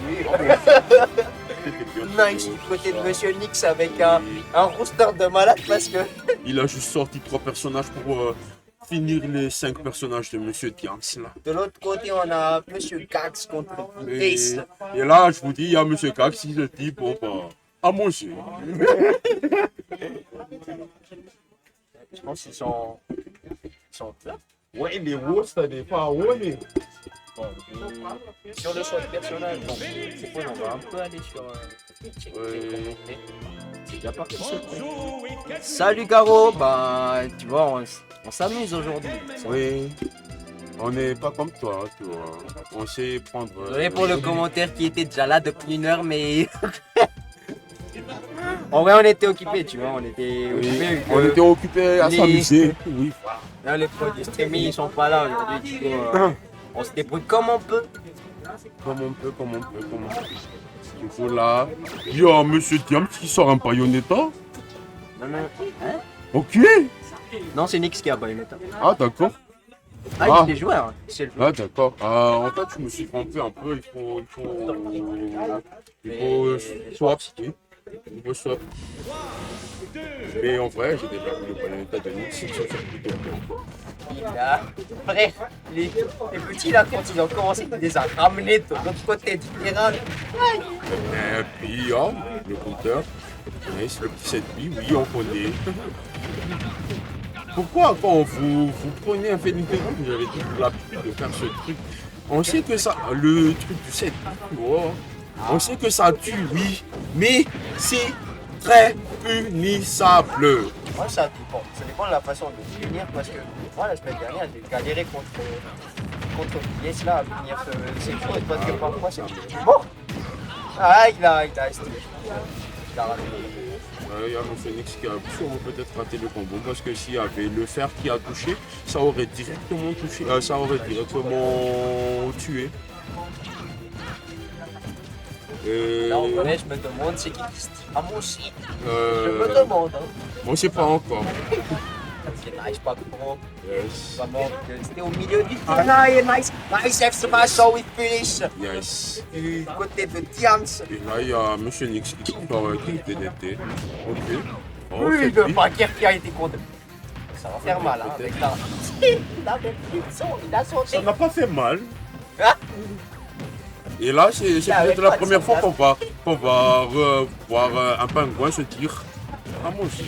Nice du côté de Monsieur Nix avec un roster de malade parce que. Il a juste sorti 3 personnages pour finir les 5 personnages de Monsieur Diams là. De l'autre côté, on a Monsieur Gax contre Et, Ace. et là, je vous dis, il y a Monsieur Cax, il se dit, bon, bah, à manger. Je pense qu'ils sont là. Ouais, les roustes, ça dépend, ouais. Sur le choix de personnage, bon, c'est quoi, on va un peu aller sur. C'est déjà parti ce Salut Garo, bah tu vois, on s'amuse aujourd'hui. Oui. On n'est pas comme toi, tu vois. On sait prendre. Désolé pour le commentaire qui était déjà là depuis 1 heure, mais. En vrai, on était occupés, tu vois, on était occupés. On était occupés à les- s'amuser. Oui. Là, les potes du streaming, ils sont pas là aujourd'hui, du coup, on se débrouille comme on peut. Comme on peut. Du coup, là, il y a Monsieur Diams qui sort un Bayonetta. Non, non, hein? Ok. Non, c'est Nix qui a Bayonetta. Ah, d'accord. Ah, Ah. il est joueur, c'est le joueur. Ah, d'accord. En fait, je me suis trompé un peu. Il faut swap. Oui. Il faut swap. Mais en vrai, j'ai déjà vu le Bayonetta de Nix. Ça fait plutôt bien. Là, frère, les petits là, quand ils ont commencé, ils les ont ramenés de l'autre côté du terrain. Et puis, oh, le compteur. Nice, le petit 7 oui, on connaît. Pourquoi quand vous prenez un fait d'intégrant, vous avez dit l'habitude de faire ce truc. On sait que ça, le truc du 7 on sait que ça tue, oui, mais c'est très punissable. Moi, ça dépend de la façon de finir parce que moi, la semaine dernière, j'ai galéré contre Yes là à finir ces choses parce que parfois c'est bon. Ah, il a estimé. il a raté. Il y a mon Phoenix qui a sûrement peut-être raté le combo parce que s'il y avait le fer qui a touché, ça aurait directement touché, ça aurait directement tué. Là, en vrai, je me demande c'est qui Ah, moi aussi. Je me demande. Hein. Moi, je sais pas encore. Parce qu'il n'arrive pas trop. Yes. Vraiment, c'était au milieu du final. Nice F smash with finish. Yes. Du côté de Diams. Et là, il y a Monsieur Nix qui est DDT. Ok. Oh, Oui, c'est le lui. backer qui a été condamné. Ça va faire mal, hein, avec la... Il a sauté. Ça n'a pas fait mal. Hein? Et là, c'est avec peut-être la pas de première fois sauvegarde. qu'on va revoir un pingouin se dire à manger.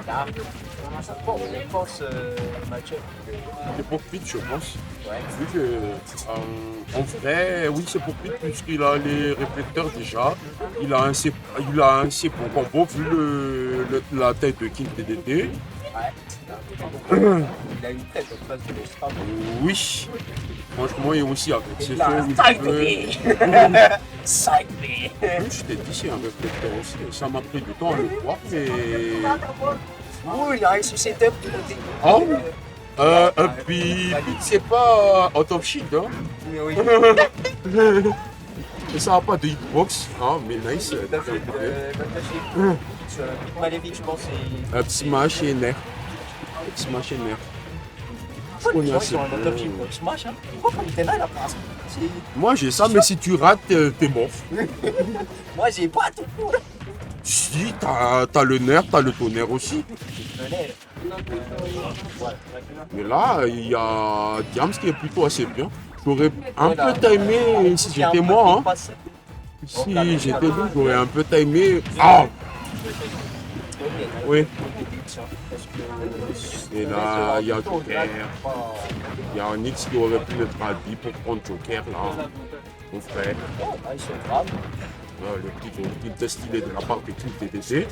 Là, je pense match-up. C'est pour Pete, je pense. Ouais. Vu que, en vrai, oui, c'est pour Pete, puisqu'il a les réflecteurs déjà. Il a un assez bon combo, vu la tête de King TDT. Il a une tête en face de l'Extra. Oui, franchement, et aussi avec ses Là, feux, 5B 5B je t'ai dit, c'est un réflecteur aussi. Ça m'a pris du temps à le voir, mais. Oui, il a réussi ses setup. Oh, puis, c'est pas out of shit, hein. Mais oui. Et ça n'a pas de hitbox, hein, mais nice. T'as fait sur Maléfique, je pense, c'est... Smash et Nerf. Smash et Nerf. Je Les connais gens, assez ils ont un bien. autopsie pour Smash, hein. Pourquoi t'es là, la place? Moi j'ai ça, mais si tu rates, t'es mort. Moi, j'ai pas tout pour. Si, t'as le Nerf, t'as le tonnerre aussi. Mais là, il y a Diams qui est plutôt assez bien. J'aurais un peu timé si j'étais moi. Hein. Si j'étais lui, j'aurais un peu timé. Ah! Oui. Et là, il y a Joker. Il y a un X qui aurait pu être habillé pour prendre Joker là. Mon frère. Le petit test stylé de la part de King TTC.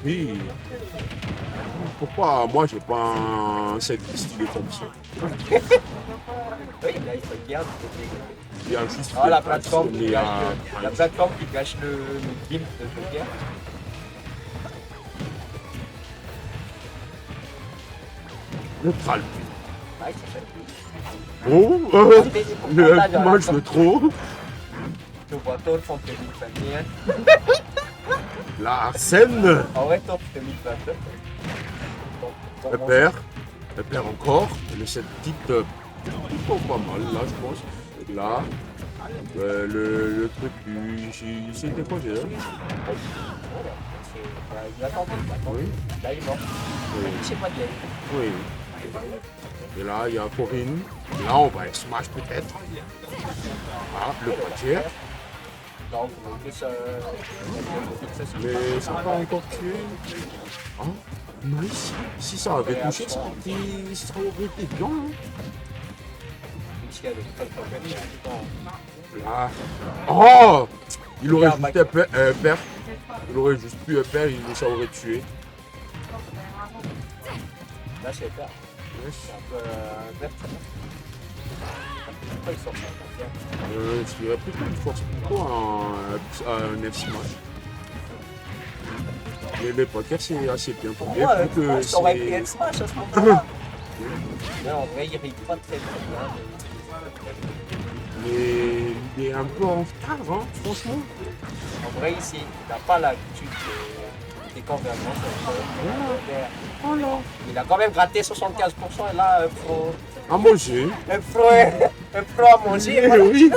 Oui. Pourquoi moi j'ai pas un set stylé comme ça? Oui, là, il faut regarder. Il y a juste Ah, la plateforme qui il y a- gâche, la plateforme qui gâche le gimp de Joker. le Tral. Ah, il s'appelle. Oh, le match de trop. Je vois Thor en 2021. La scène. En vrai, Thor 2022. Elle perd encore. Le set type plutôt pas mal là, je pense. Là, le truc du. C'était quoi déjà? Il attend, Oui. là, il est mort. Oui. Je sais pas de Oui. Et là, il y a Corinne. Là, on va smash peut-être. Ah, le boîtier. Donc, plus, Mais ça n'a pas encore tué. Ah, nice. Si ça avait touché, ça aurait été bien. Hein. Là. Oh! Il aurait juste perdre. Il aurait juste pu perdre, ça aurait tué. Là, c'est peur. C'est un peu vert. Pourquoi il sort ça? Je dirais plutôt une force, plutôt un F smash. Mais le poker c'est assez bien pour Moi, vu que ça aurait pu c'est- être smash à ce moment-là. Mais en vrai, il rit pas très bien. Mais il est un peu en retard, hein, franchement. En vrai, ici, il n'a pas l'habitude des convergences. Oh là. Il a quand même gratté 75% et là, À manger. un pro à manger. Eh Voilà. oui.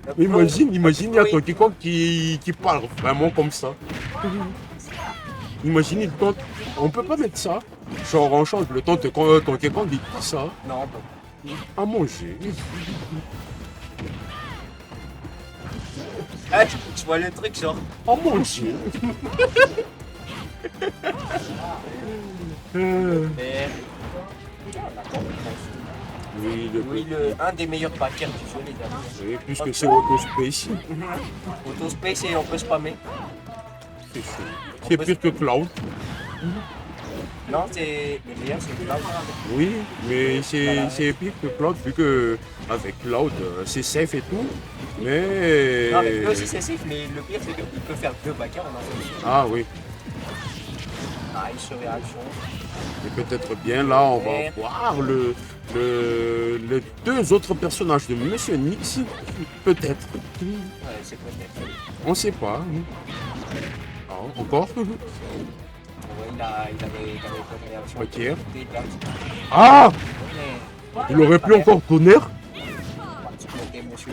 Un pro- Imagine, il y a Oui. Donkey Kong qui parle vraiment comme ça. Imagine, il tente. On peut pas mettre ça. Genre, on change le temps de Donkey Kong, il dit ça. Non, À manger. ah, tu vois le truc, genre. À manger. Mais... Oui, Oui, un des meilleurs backers du jeu, les amis. Oui, puisque c'est Autospace. Autospace et on peut spammer. C'est chaud. C'est pire que Cloud. Non, c'est le meilleur, c'est Cloud. Oui, mais c'est pire que Cloud, vu que avec Cloud, c'est safe et tout. Mais. Non, avec lui aussi c'est safe, mais le pire c'est qu'il peut faire 2 backers en un seul. Ah oui. Nice réaction. Et peut-être bien là, on va voir les deux autres personnages de Monsieur Nix. Peut-être. Ouais, c'est peut-être. On sait pas. Ah, encore. Ouais, il avait bonne réaction. Ok. Des dates. Ah, Mais il aurait pu encore tonnerre. particulier, monsieur.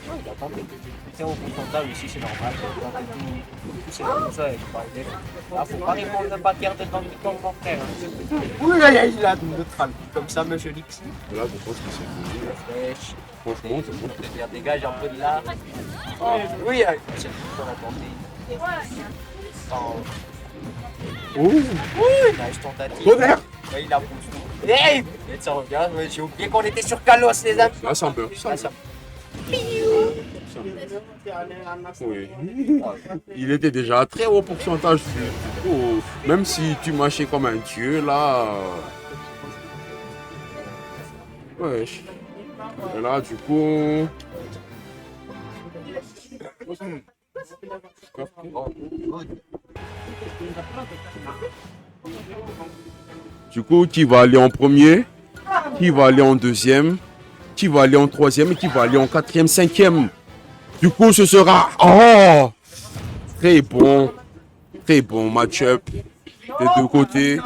Non, il a tenté. C'est au pourcentage aussi, c'est normal. C'est comme ça avec Biden. Là, faut pas répondre de backer de dans le temps, mon frère. Oui, il a de neutre. Comme ça, monsieur Nix. Là, je pense que c'est fini. Fraîche. Franchement, c'est bon. C'est-à-dire, dégage un peu de là. Oh, oui, c'est tout qu'on a tenté. Oh, Nice tentative. tonnerre. Ouais, il a poussé. Hey! Et ça regarde, ouais, j'ai oublié qu'on était sur Kalos, les amis. Là, ça meurt. Ah, ça- Oui. Il était déjà à très haut pourcentage. Du coup, même si tu marchais comme un dieu, là. Wesh. Et là, du coup. Du coup, qui va aller en premier? Qui va aller en deuxième? Qui va aller en troisième et qui va aller en quatrième, cinquième? Du coup, ce sera... Oh! Très bon match-up des deux côtés.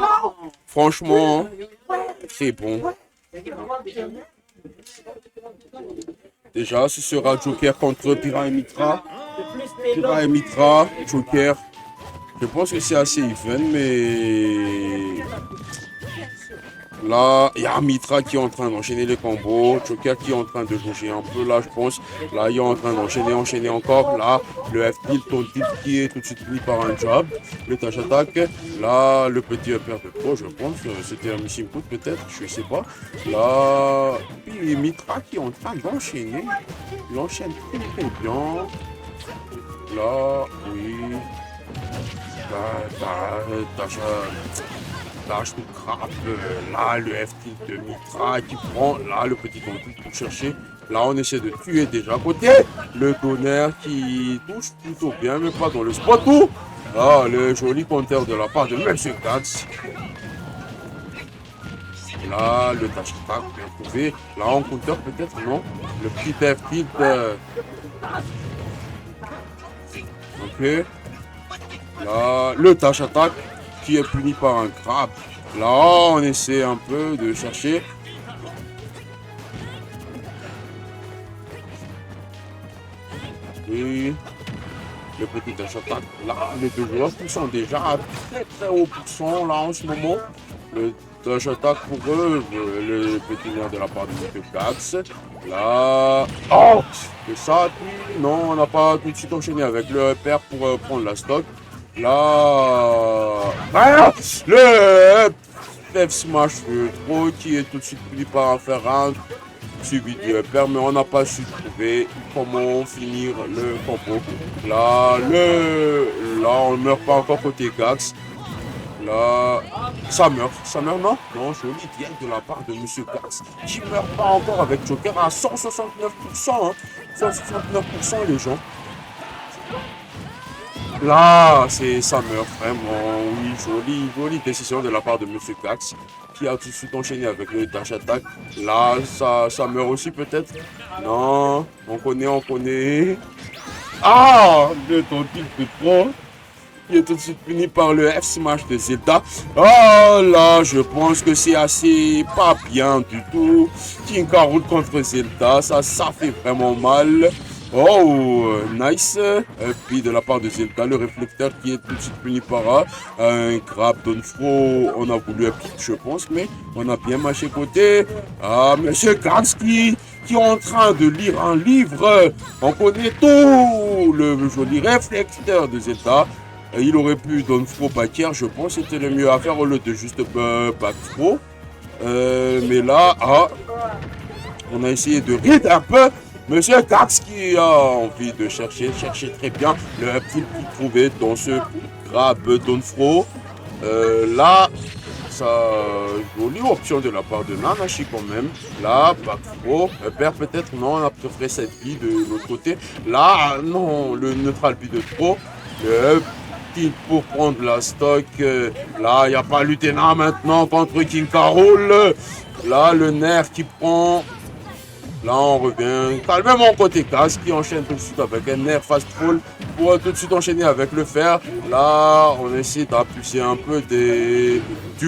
Franchement, très bon. Déjà, ce sera Joker contre Pira et Mitra. Pira et Mitra, Joker. Je pense que c'est assez even, mais... Là, il y a Mitra qui est en train d'enchaîner les combos. Joker qui est en train de bouger un peu là, je pense. Là, il est en train enchaîner encore. Là, le F-tilt, ton tilt qui est tout de suite fini par un jab. Le dash attack. Là, le petit upper de pro, je pense. C'était un missing put peut-être, je sais pas. Là, puis Mitra qui est en train d'enchaîner. Il enchaîne très bien. Là, oui. Dash de crabe, là le F-tilt de Mitra qui prend, là le petit contrôle pour chercher, là on essaie de tuer déjà à côté, le tonnerre qui touche plutôt bien mais pas dans le spot où, là le joli counter de la part de Monsieur Katz, là le dash attack bien trouvé, là on counter peut-être non, le petit F-tilt, ok, là le dash attack, qui est puni par un crabe. Là, on essaie un peu de chercher. Oui. Le petit dash attack. Là, les deux joueurs qui sont déjà à très haut pourcent là en ce moment. Le dash attack pour eux, le petit nerf de la part de M. Katz. Là. Oh! Et ça, non, on n'a pas tout de suite enchaîné avec le père pour prendre la stock. Là, ah, le F smash trop qui est tout de suite pris par un ferrand suivi du upper, mais on n'a pas su trouver comment finir le combo. Là, on ne meurt pas encore côté Gax. Là, ça meurt non? Non, joli bien de la part de Monsieur Gax qui ne meurt pas encore avec Joker à 169%, hein. 169% les gens. Là, ça meurt vraiment, oui, jolie décision de la part de Monsieur Gax qui a tout de suite enchaîné avec le dash attack. Là, ça meurt aussi peut-être. Non, on connaît. Ah, le tontil de trop. Il est tout de suite fini par le F-smash de Zelda. Oh là, je pense que c'est assez pas bien du tout. King K. Rool contre Zelda, ça fait vraiment mal. Oh, nice. Puis de la part de Zelda, le réflecteur qui est tout de suite puni par un grab d'Onfro. On a voulu un petit, je pense, mais on a bien mâché côté. Ah, Monsieur Kansky qui est en train de lire un livre. On connaît tout. Le joli réflecteur de Zelda. Il aurait pu Donfro backer, je pense, c'était le mieux à faire au lieu de juste backthrow. Mais là, on a essayé de read un peu. Monsieur Katz qui a envie de chercher très bien le petit qu'il trouvait dans ce grab Donfro. Là, ça, jolie option de la part de Nanashi quand même. Là, Backfro perd peut-être, non, on a préféré cette vie de l'autre côté. Là, non, le neutral B de trop. Pour prendre la stock. Là, il n'y a pas Lutena maintenant contre King Carol. Là, le nerf qui prend. Là, on revient calmement côté casse qui enchaîne tout de suite avec un nerf fast fall pour tout de suite enchaîner avec le fer. Là, on essaie d'appuyer un peu du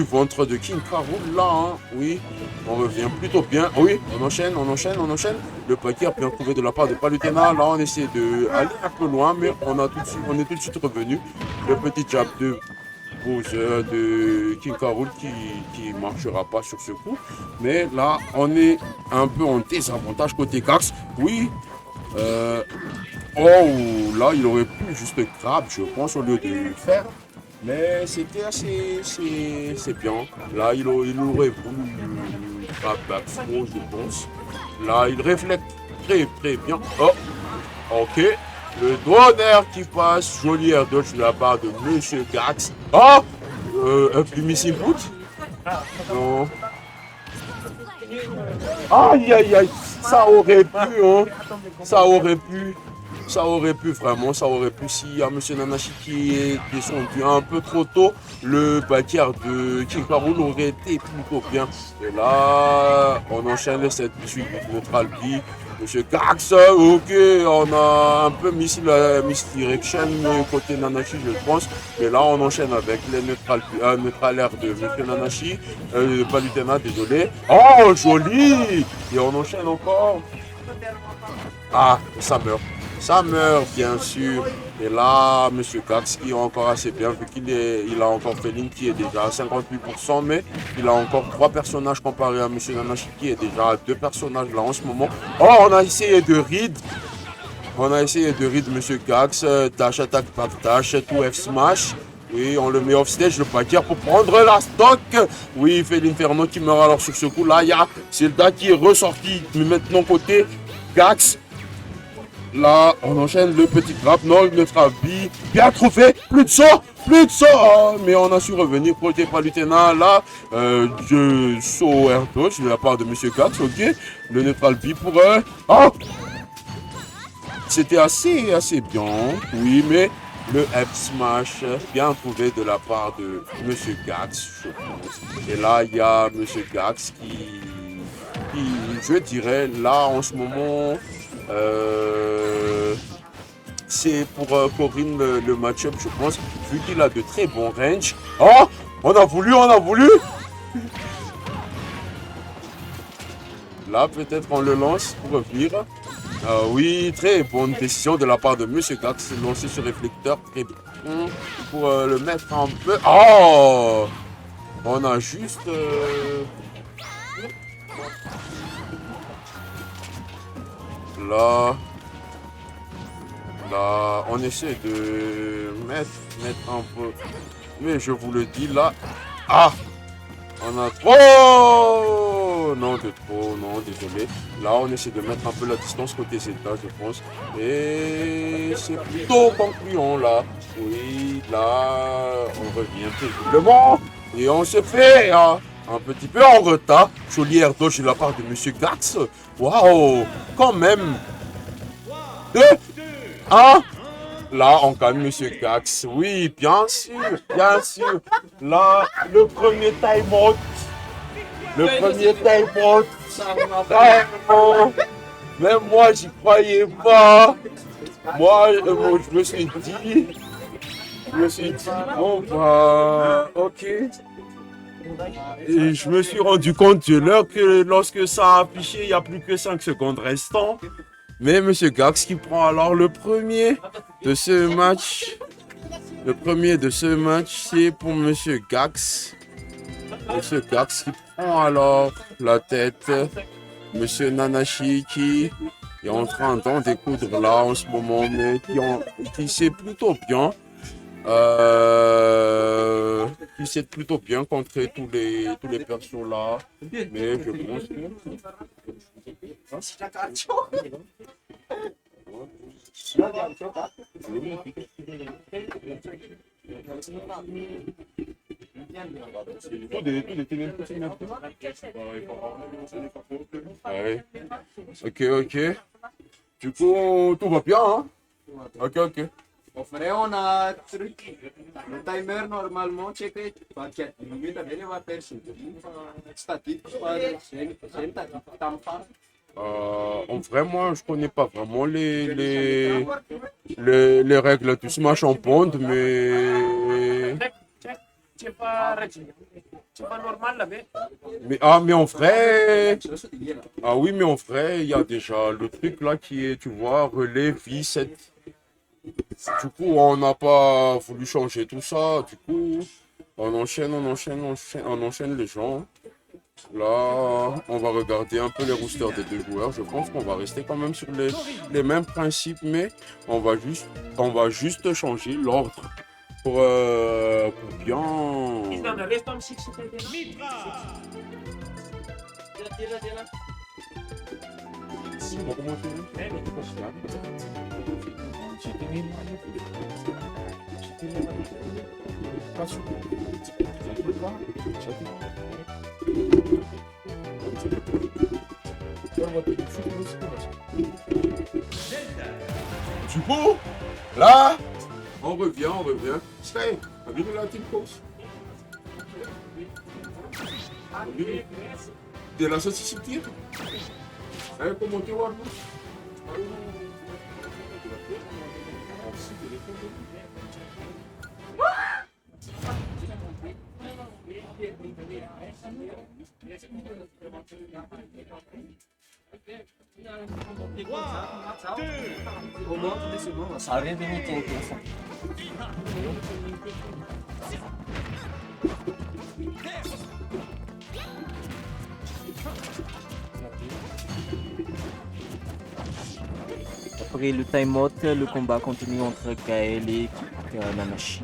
ventre de King Carol. Là, hein. Oui, on revient plutôt bien. Oui, on enchaîne. Le paquet a bien trouvé de la part de Palutena. Là, on essaie d'aller un peu loin, mais on est tout de suite revenu. Le petit jab de King Carol qui ne marchera pas sur ce coup. Mais là, on est un peu en désavantage côté Cax. Oui. Là, il aurait pu juste grab, je pense, au lieu de le faire. Mais c'était assez... C'est bien. Là, il aurait voulu grab backthrow, je pense. Là, il réfléchit très bien. Oh, ok. Le doigt d'air qui passe, joli air dodge de la part de Monsieur Gax. Oh, un plus missing put. Non. Aïe, ça aurait pu, hein. Ça aurait pu vraiment, s'il y a Monsieur Nanashi qui est descendu un peu trop tôt, le backer de King Carol aurait été plutôt bien. Et là, on enchaîne cette suite de neutral B. Monsieur Gax, ok, on a un peu mis la misdirection côté Nanashi, je pense. Mais là, on enchaîne avec les neutral air de Monsieur Nanashi. Palutena, désolé. Oh, joli! Et on enchaîne encore. Ah, ça meurt, bien sûr. Et là, Monsieur Gax qui est encore assez bien, vu qu'il a encore Féline qui est déjà à 58%, mais il a encore 3 personnages comparé à Monsieur Nanashi qui est déjà à 2 personnages là en ce moment. Oh, on a essayé de read. Monsieur Gax. Dash, attaque, back dash, 2F smash. Oui, on le met off stage, le paquet pour prendre la stock. Oui, fait l'Inferno qui meurt alors sur ce coup. Là, il y a Zelda qui est ressorti. Mais maintenant, côté Gax. Là, on enchaîne le petit grab. Non, le neutral B. Bien trouvé. Plus de saut. Oh, mais on a su revenir côté Palutena. Là, je saut air dodge de la part de Monsieur Gax. Ok. Le neutral B pour eux. Oh! C'était assez bien. Oui, mais le F smash bien trouvé de la part de Monsieur Gax, je pense. Et là, il y a Monsieur Gax qui, je dirais, là, en ce moment, c'est pour Corinne le match-up, je pense, vu qu'il a de très bons range. Oh, on a voulu. Là, peut-être on le lance pour revenir. Oui, très bonne décision de la part de Monsieur Gax, lancer ce réflecteur très bien pour le mettre un peu. Oh, on a juste. Là, on essaie de mettre un peu. Mais je vous le dis là. Ah! On a trop. Non, de trop, non, désolé. Là, on essaie de mettre un peu la distance côté Zelda, je pense. Et c'est plutôt concluant, là. Oui, là, on revient terriblement. Et on se fait un petit peu en retard. Joli air dodge de la part de Monsieur Gax. Waouh, quand même. 2, 1. Là, on gagne Monsieur Gax. Oui, bien sûr. Là, le premier time-out. Même moi, j'y croyais pas. Moi, je me suis dit, bon, bah, ok. Et je me suis rendu compte de l'heure que lorsque ça a affiché, il n'y a plus que 5 secondes restantes. Mais Monsieur Gax qui prend alors le premier de ce match. Le premier de ce match, c'est pour Monsieur Gax. Monsieur Gax qui prend alors la tête. Monsieur Nanashi qui est en train d'en découdre là en ce moment, mais qui sait plutôt bien. Qui sait plutôt bien contrer tous les persos là. Mais je pense que. Ouais. Ok, ok. Du coup, tout va bien, hein? Ok, ok. Mon frère, on a truc. Le timer normalement, c'est que 4 minutes, il va faire statique. En vrai, moi, je connais pas vraiment les règles du Smash en pond, mais... C'est pas normal là, mais. Mais en vrai... Ah oui, mais en vrai, il y a déjà le truc là qui est, tu vois, relais, vie, 7. Du coup, on n'a pas voulu changer tout ça. Du coup, on enchaîne les gens. Là, on va regarder un peu les roosters des deux joueurs. Je pense qu'on va rester quand même sur les mêmes principes, mais on va juste changer l'ordre pour bien. Du coup, là, on revient. Stay, avec la team course. De la société. Comment tu vois? Après le timeout, le combat continue entre Kael et Nanashi.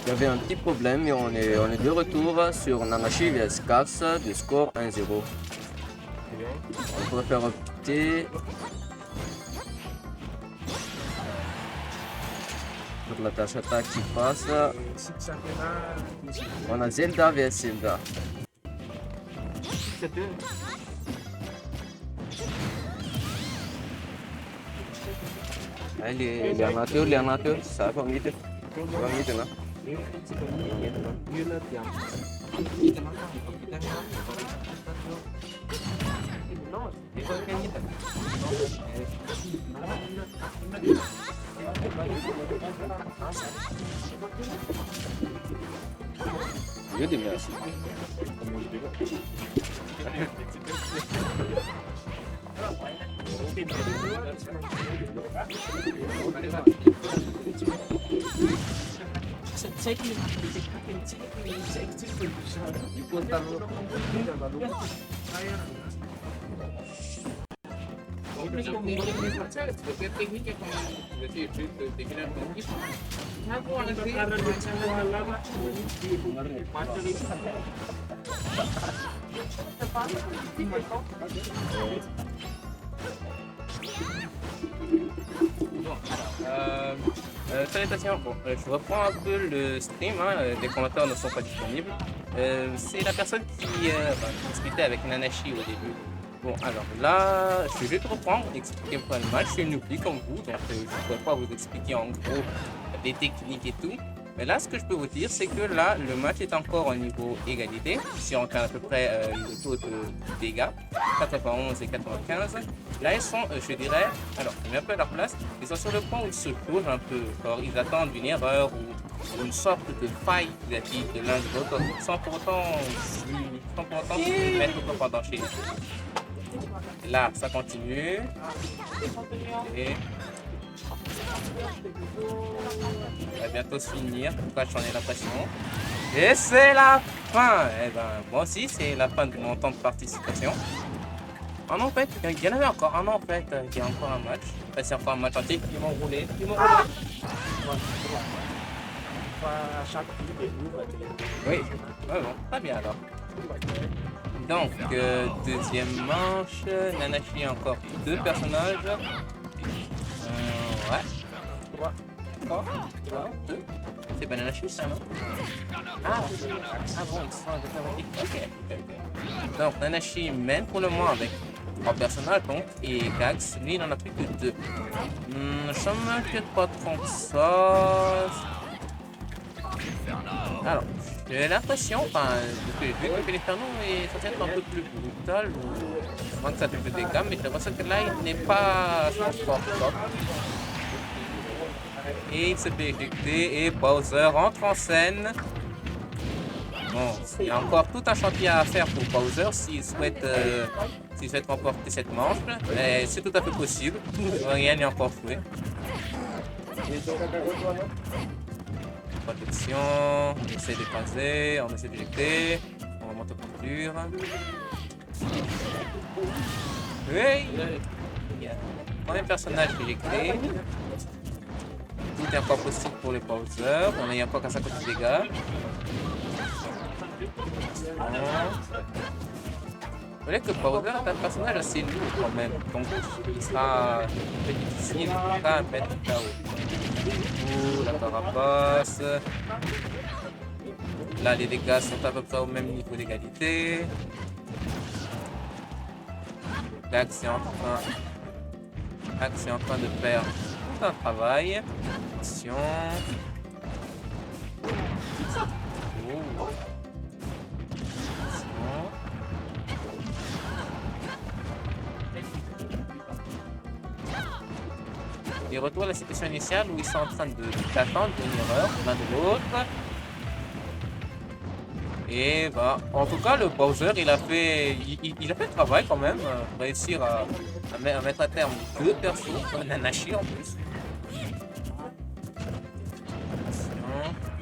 Il y avait un petit problème, mais on est de retour sur Nanashi vs Cars de score 1-0. On pourrait faire opter pour la tâche attaque qui passe. On a Zelda vs Zelda. Allez, Leonardo, ça va vite. Ça va vite, non? Io di me. Salutations, bon, je reprends un peu le stream, hein, les commentaires ne sont pas disponibles. C'est la personne qui discutait avec Nanashi au début. Bon, alors là, je vais juste reprendre, expliquer un peu le match. Je suis newbie comme vous, donc je ne pourrais pas vous expliquer en gros les techniques et tout. Mais là, ce que je peux vous dire, c'est que là, le match est encore au niveau égalité. Si on regarde à peu près le taux de dégâts, 91 et 95. Là, ils sont, je dirais, alors, je mets un peu à leur place, ils sont sur le point où ils se posent un peu. Alors, ils attendent une erreur ou une sorte de faille vis-à-vis de l'un de l'autre, sans pour autant se mettre au pendant chez eux. Là, ça continue. Et on va bientôt se finir, en tout cas j'en ai l'impression. Et c'est la fin. Eh ben, moi aussi, c'est la fin de mon temps de participation. Ah non, en fait, il y en avait encore un an, en fait. Il y a encore un match. Enfin, c'est encore un match entier. Ils m'ont roulé. Oui, ouais, bon, très bien alors. Donc, deuxième manche. Nanashi a encore 2 personnages. Ouais. 3, 2. C'est pas Nanashi, ça, non? Ah bon, ils sont ok. Donc, Nanashi mène pour le moment avec 3 personnages, donc, et Gax, lui, il n'en a plus que 2. Je ne m'inquiète pas trop que ça. Alors, j'ai l'impression, enfin, que j'ai vu que l'Inferno est censé être un peu plus brutal, ou moins que ça fait plus de dégâts, mais j'ai l'impression que là, il n'est pas son fort top. Et il se fait éjecter et Bowser entre en scène. Bon, il y a encore tout un chantier à faire pour Bowser s'il souhaite remporter cette manche, mais c'est tout à fait possible, rien n'est encore joué. Protection, on essaie d'écraser, on essaie d'éjecter, on remonte aux portures. Oui, premier personnage éjecté. Tout est encore possible pour les Bowser, on a encore qu'à 50 dégâts. Vous voyez que Bowser est un personnage assez lourd quand même, donc il sera un peu difficile à mettre KO. La carapace. Là, les dégâts sont à peu près au même niveau d'égalité. Axe est en train de faire tout un travail. Attention. Oh. Et retour à la situation initiale où ils sont en train d'attendre une erreur l'un de l'autre. Et bah, en tout cas, le Bowser, il a fait le travail quand même, réussir à mettre à terme 2 persos, Nanashi en plus.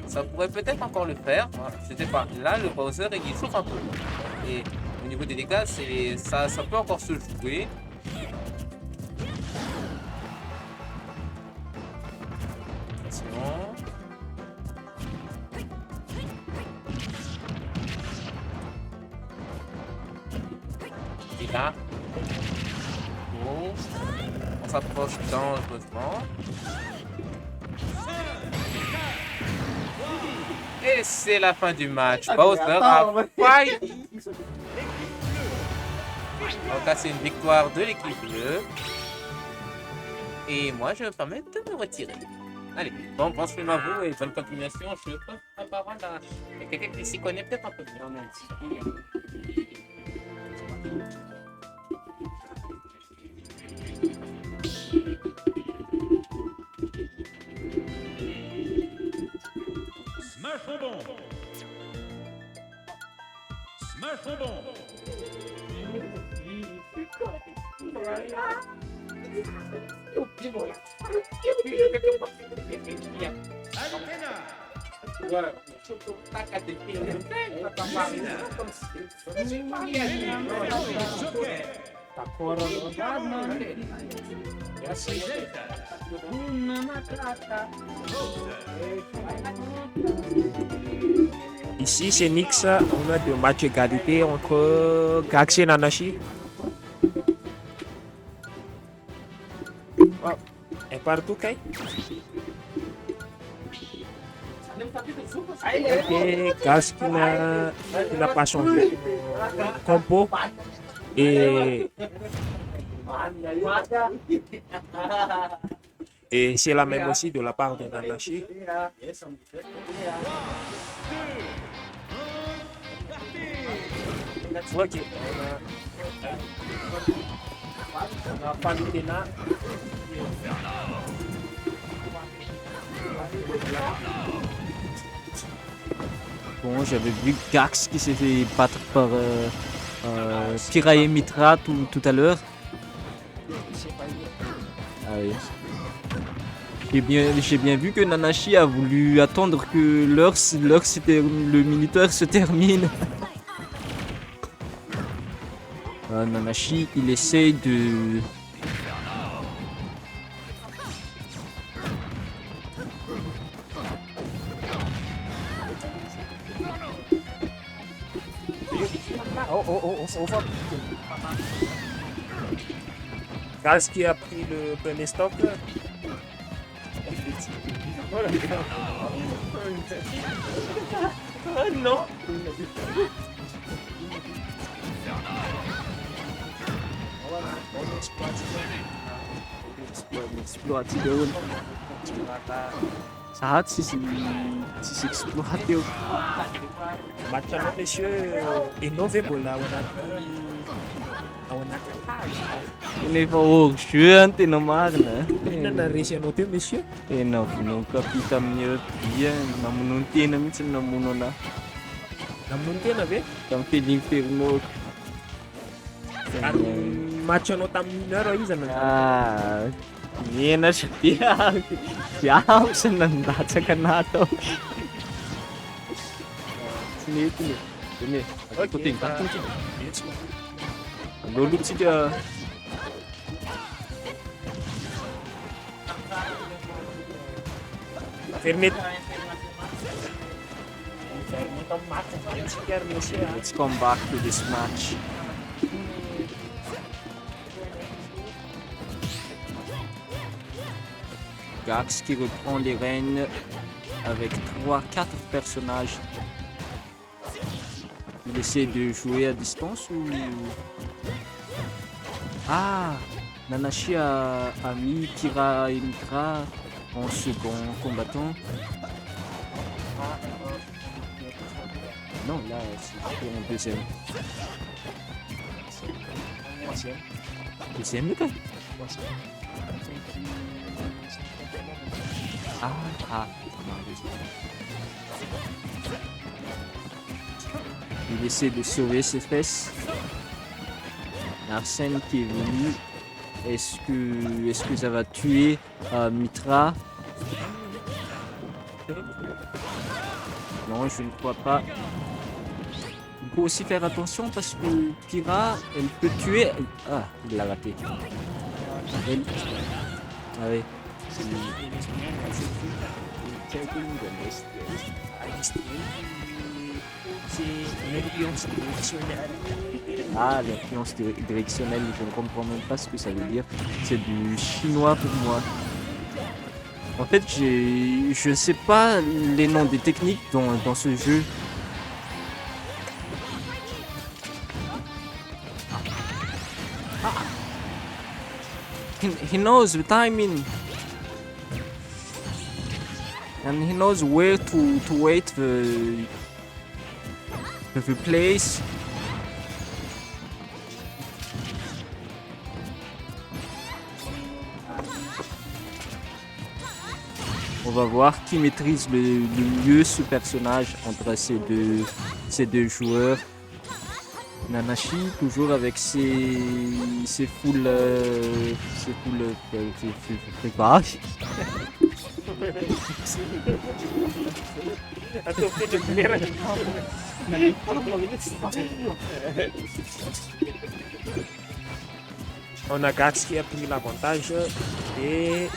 Ça pourrait peut-être encore le faire, je sais pas. Là, le Bowser, il souffre un peu. Et au niveau des dégâts, ça peut encore se jouer. Et là, on s'approche dangereusement. Et c'est la fin du match. Bowser a failli. Donc là, c'est une victoire de l'équipe bleue. Et moi, je me permets de me retirer. Allez, bon film à vous et bonne continuation. Je passe la parole à quelqu'un qui s'y connaît peut-être un peu mieux. Smash bonbon. Smash bonbon. Ici, c'est Nix. On a deux matchs égalité entre Gax et Nanashi. Oh, et partout, Kai. Et Gax qui n'a pas changé compo. Et c'est la même aussi de la part de Nanashi. Ok. On a Palutena. Bon, j'avais vu Gax qui s'est fait battre par Pira et Mitra tout à l'heure. Ah oui. J'ai bien vu que Nanashi a voulu attendre que le minuteur se termine. Nanashi, il essaye de... On va. Gax qui a pris le premier stock. Oh non! Explorateur. Ça hâte si c'est explorateur. Maintenant, monsieur, innové pour la Ini oh, schön in Marne. na reason noté, monsieur. Não, não capita minha dia, não tem na minha não na. Namun tena be, Tam feeling firmo. match no taminaro iza na. Ah, Nina siya. Siya sa nandat sa kanato. Sini. Puting. Lulut siya. Fermit. Let's come back to this match. Gax qui reprend les rênes avec 3-4 personnages. Il essaie de jouer à distance ou... Ah, Nanashi a mis Pira et Mitra en second combattant. Non, là, c'est en deuxième. Deuxième, le gars. Ah. Non, deuxième. Il essaie de sauver ses fesses. Arsène qui est venu. Est-ce que ça va tuer Mitra? Non, je ne crois pas. Il faut aussi faire attention parce que Pira, elle peut tuer. Ah, il l'a raté. Elle... Ah oui. Ah, l'influence directionnelle, je ne comprends même pas ce que ça veut dire. C'est du chinois pour moi. En fait, je ne sais pas les noms des techniques dans ce jeu. He knows the timing. And he knows where to wait the place. On va voir qui maîtrise le mieux ce personnage entre ces deux joueurs. Nanashi toujours avec ses full préparation. On a Gax qui a pris l'avantage et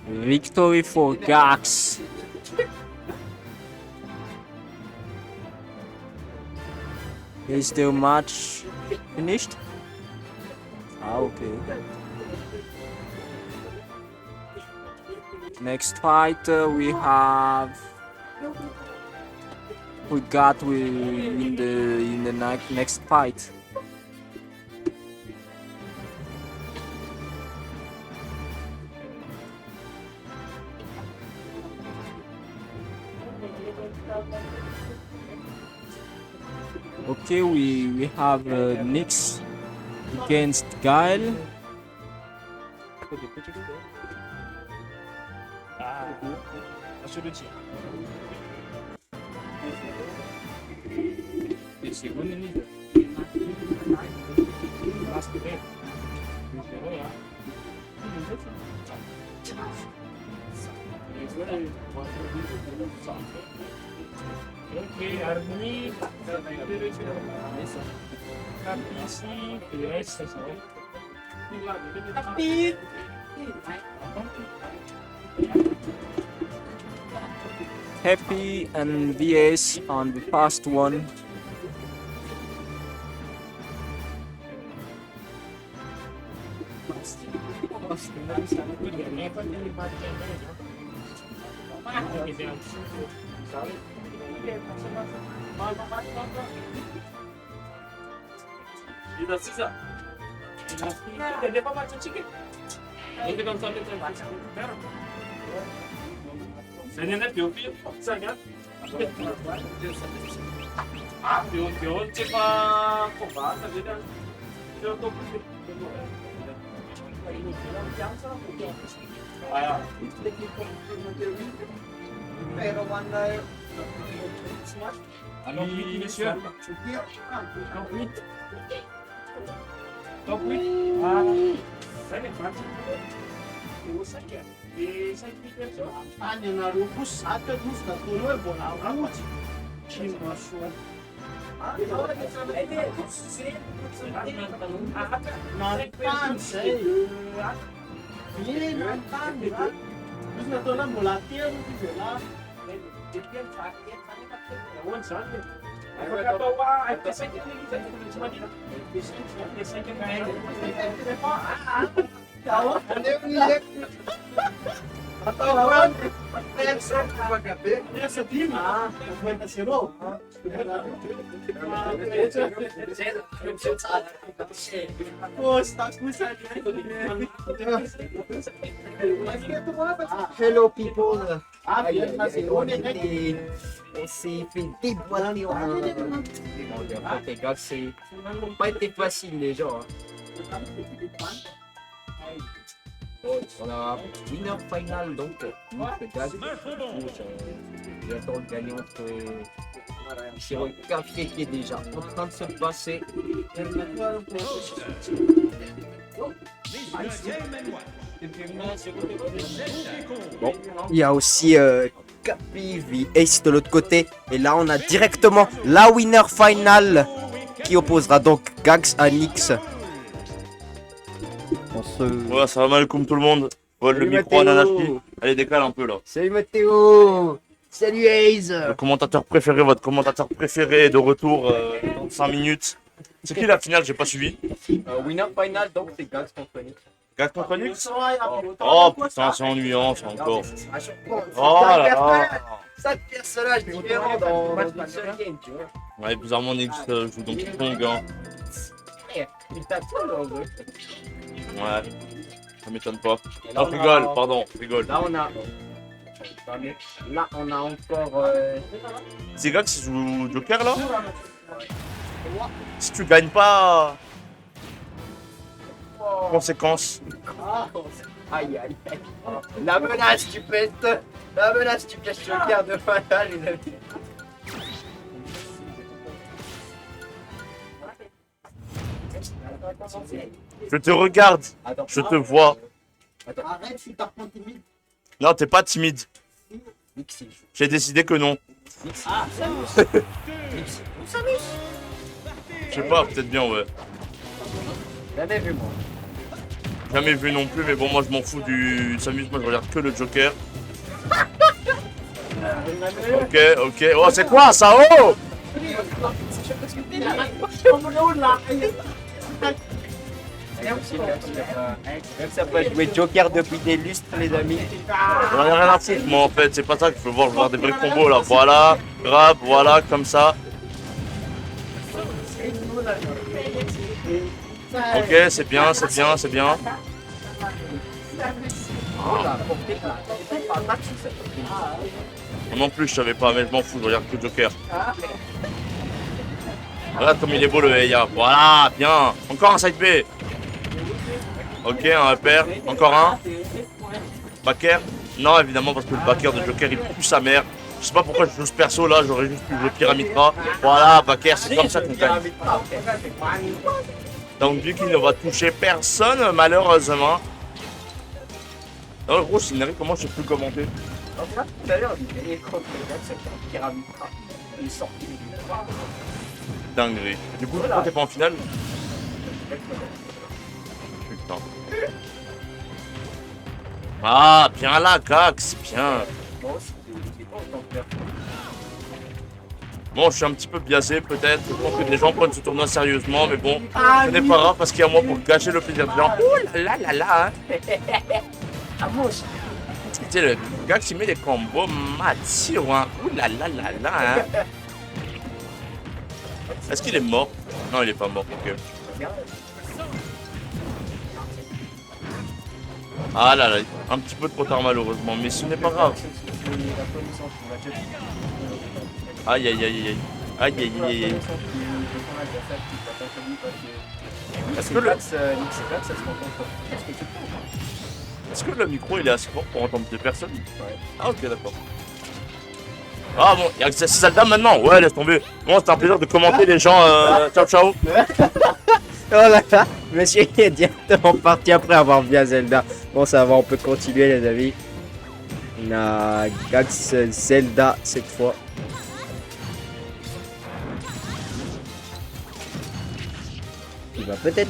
Victory for Gax. Is the match finished? Ah, okay. Next fight we got in the next fight. Okay, we have Nyx against Guile. Happy and VS on the past one. Hello people. On s'est fait dévoiler les gars, c'est pas été facile les gens. On a winner final donc notre gars. J'attends le gagnant c'est le café qui est déjà en train de se passer. Bon, il y a aussi Capi vit Ace de l'autre côté. Et là, on a directement la winner finale qui opposera donc Gax à Nyx. On se... Ouais, ça va mal comme tout le monde. Vole le Salut, micro à Mathéo. Nanashi. Allez, décale un peu là. Salut Mathéo. Salut Ace. Le commentateur préféré, votre commentateur préféré est de retour dans 5 minutes. C'est qui la finale? J'ai pas suivi. Winner final, donc c'est Gax contre Nyx. Gax contre Nyx? Oh putain, c'est ennuyant ça encore. À chaque fois, Oh là là. 5 personnages différents dans une seule game, tu vois. Ouais, bizarrement Nyx joue Donkey Kong. Hein. Il t'attend dans le jeu. Ouais, ça m'étonne pas. Et là, Oh, on a- rigole, pardon, rigole. Là, on a. Là, on a encore. C'est Gax qui joue Joker là? Si tu gagnes pas. Conséquence. Aïe, aïe, aïe. La menace, tu pètes. La menace, tu pièges Joker de mana, les amis. Je te regarde, Attends, je te vois. arrête, je suis tarpon timide. Non, t'es pas timide. Nixie. J'ai décidé que non. Ah, Samus. Samus. Je sais pas, peut-être bien, ouais. Jamais vu, moi. Jamais vu non plus, mais bon, moi je m'en fous du Samus, moi je regarde que le Joker. Ok, ok. Oh, c'est quoi ça? Oh! Même ça peut jouer Joker depuis des lustres, les amis. J'en ai rien à foutre, moi en fait, c'est pas ça que je veux voir, je veux voir des vrais combos là. Voilà, grab, voilà, comme ça. Ok, c'est bien, c'est bien, c'est bien. Moi non plus, je savais pas, mais je m'en fous, je regarde que le Joker. Regarde comme il est beau le Heya. Voilà, bien. Encore un side B. Ok, un repère. Encore un. Backer. Non, évidemment, parce que le backer de Joker, il pue sa mère. Je sais pas pourquoi je joue ce perso là, j'aurais juste pu jouer Pyramidra. Voilà, backer, c'est comme ça qu'on gagne. Donc, vu qu'il ne va toucher personne, malheureusement. En gros, Cinéry, comment je peux commenter? Tout à l'heure, il gagnait contre Gax avec un pyramide. Il est sorti du Dinguerie. Du coup, pourquoi t'es pas en finale? Putain. Ah, bien là, Gax, bien. Bon, je suis un petit peu biaisé peut-être. Je pense que les gens prennent ce tournoi sérieusement, mais bon, ce n'est pas grave parce qu'il y a moi pour gâcher le plaisir des gens. Ouh là là là là, hein. Tu sais, le gars qui met des combos matures, hein. Ouh là là là là, hein. Est-ce qu'il est mort? Non, il est pas mort, ok. Ah là là, un petit peu trop tard malheureusement, mais ce n'est pas grave. Aïe aïe aïe aïe. Aïe aïe aïe aïe. Est-ce que le micro il est assez fort pour entendre deux personnes? Ah ok d'accord. Ah bon, il y a que Zelda maintenant? Ouais, laisse tomber. Bon, c'était un plaisir de commenter les gens. Ciao ciao. Oh là là, monsieur il est directement parti après avoir bien Zelda. Bon, ça va, on peut continuer, les amis. On a Gax Zelda cette fois. Il va peut-être.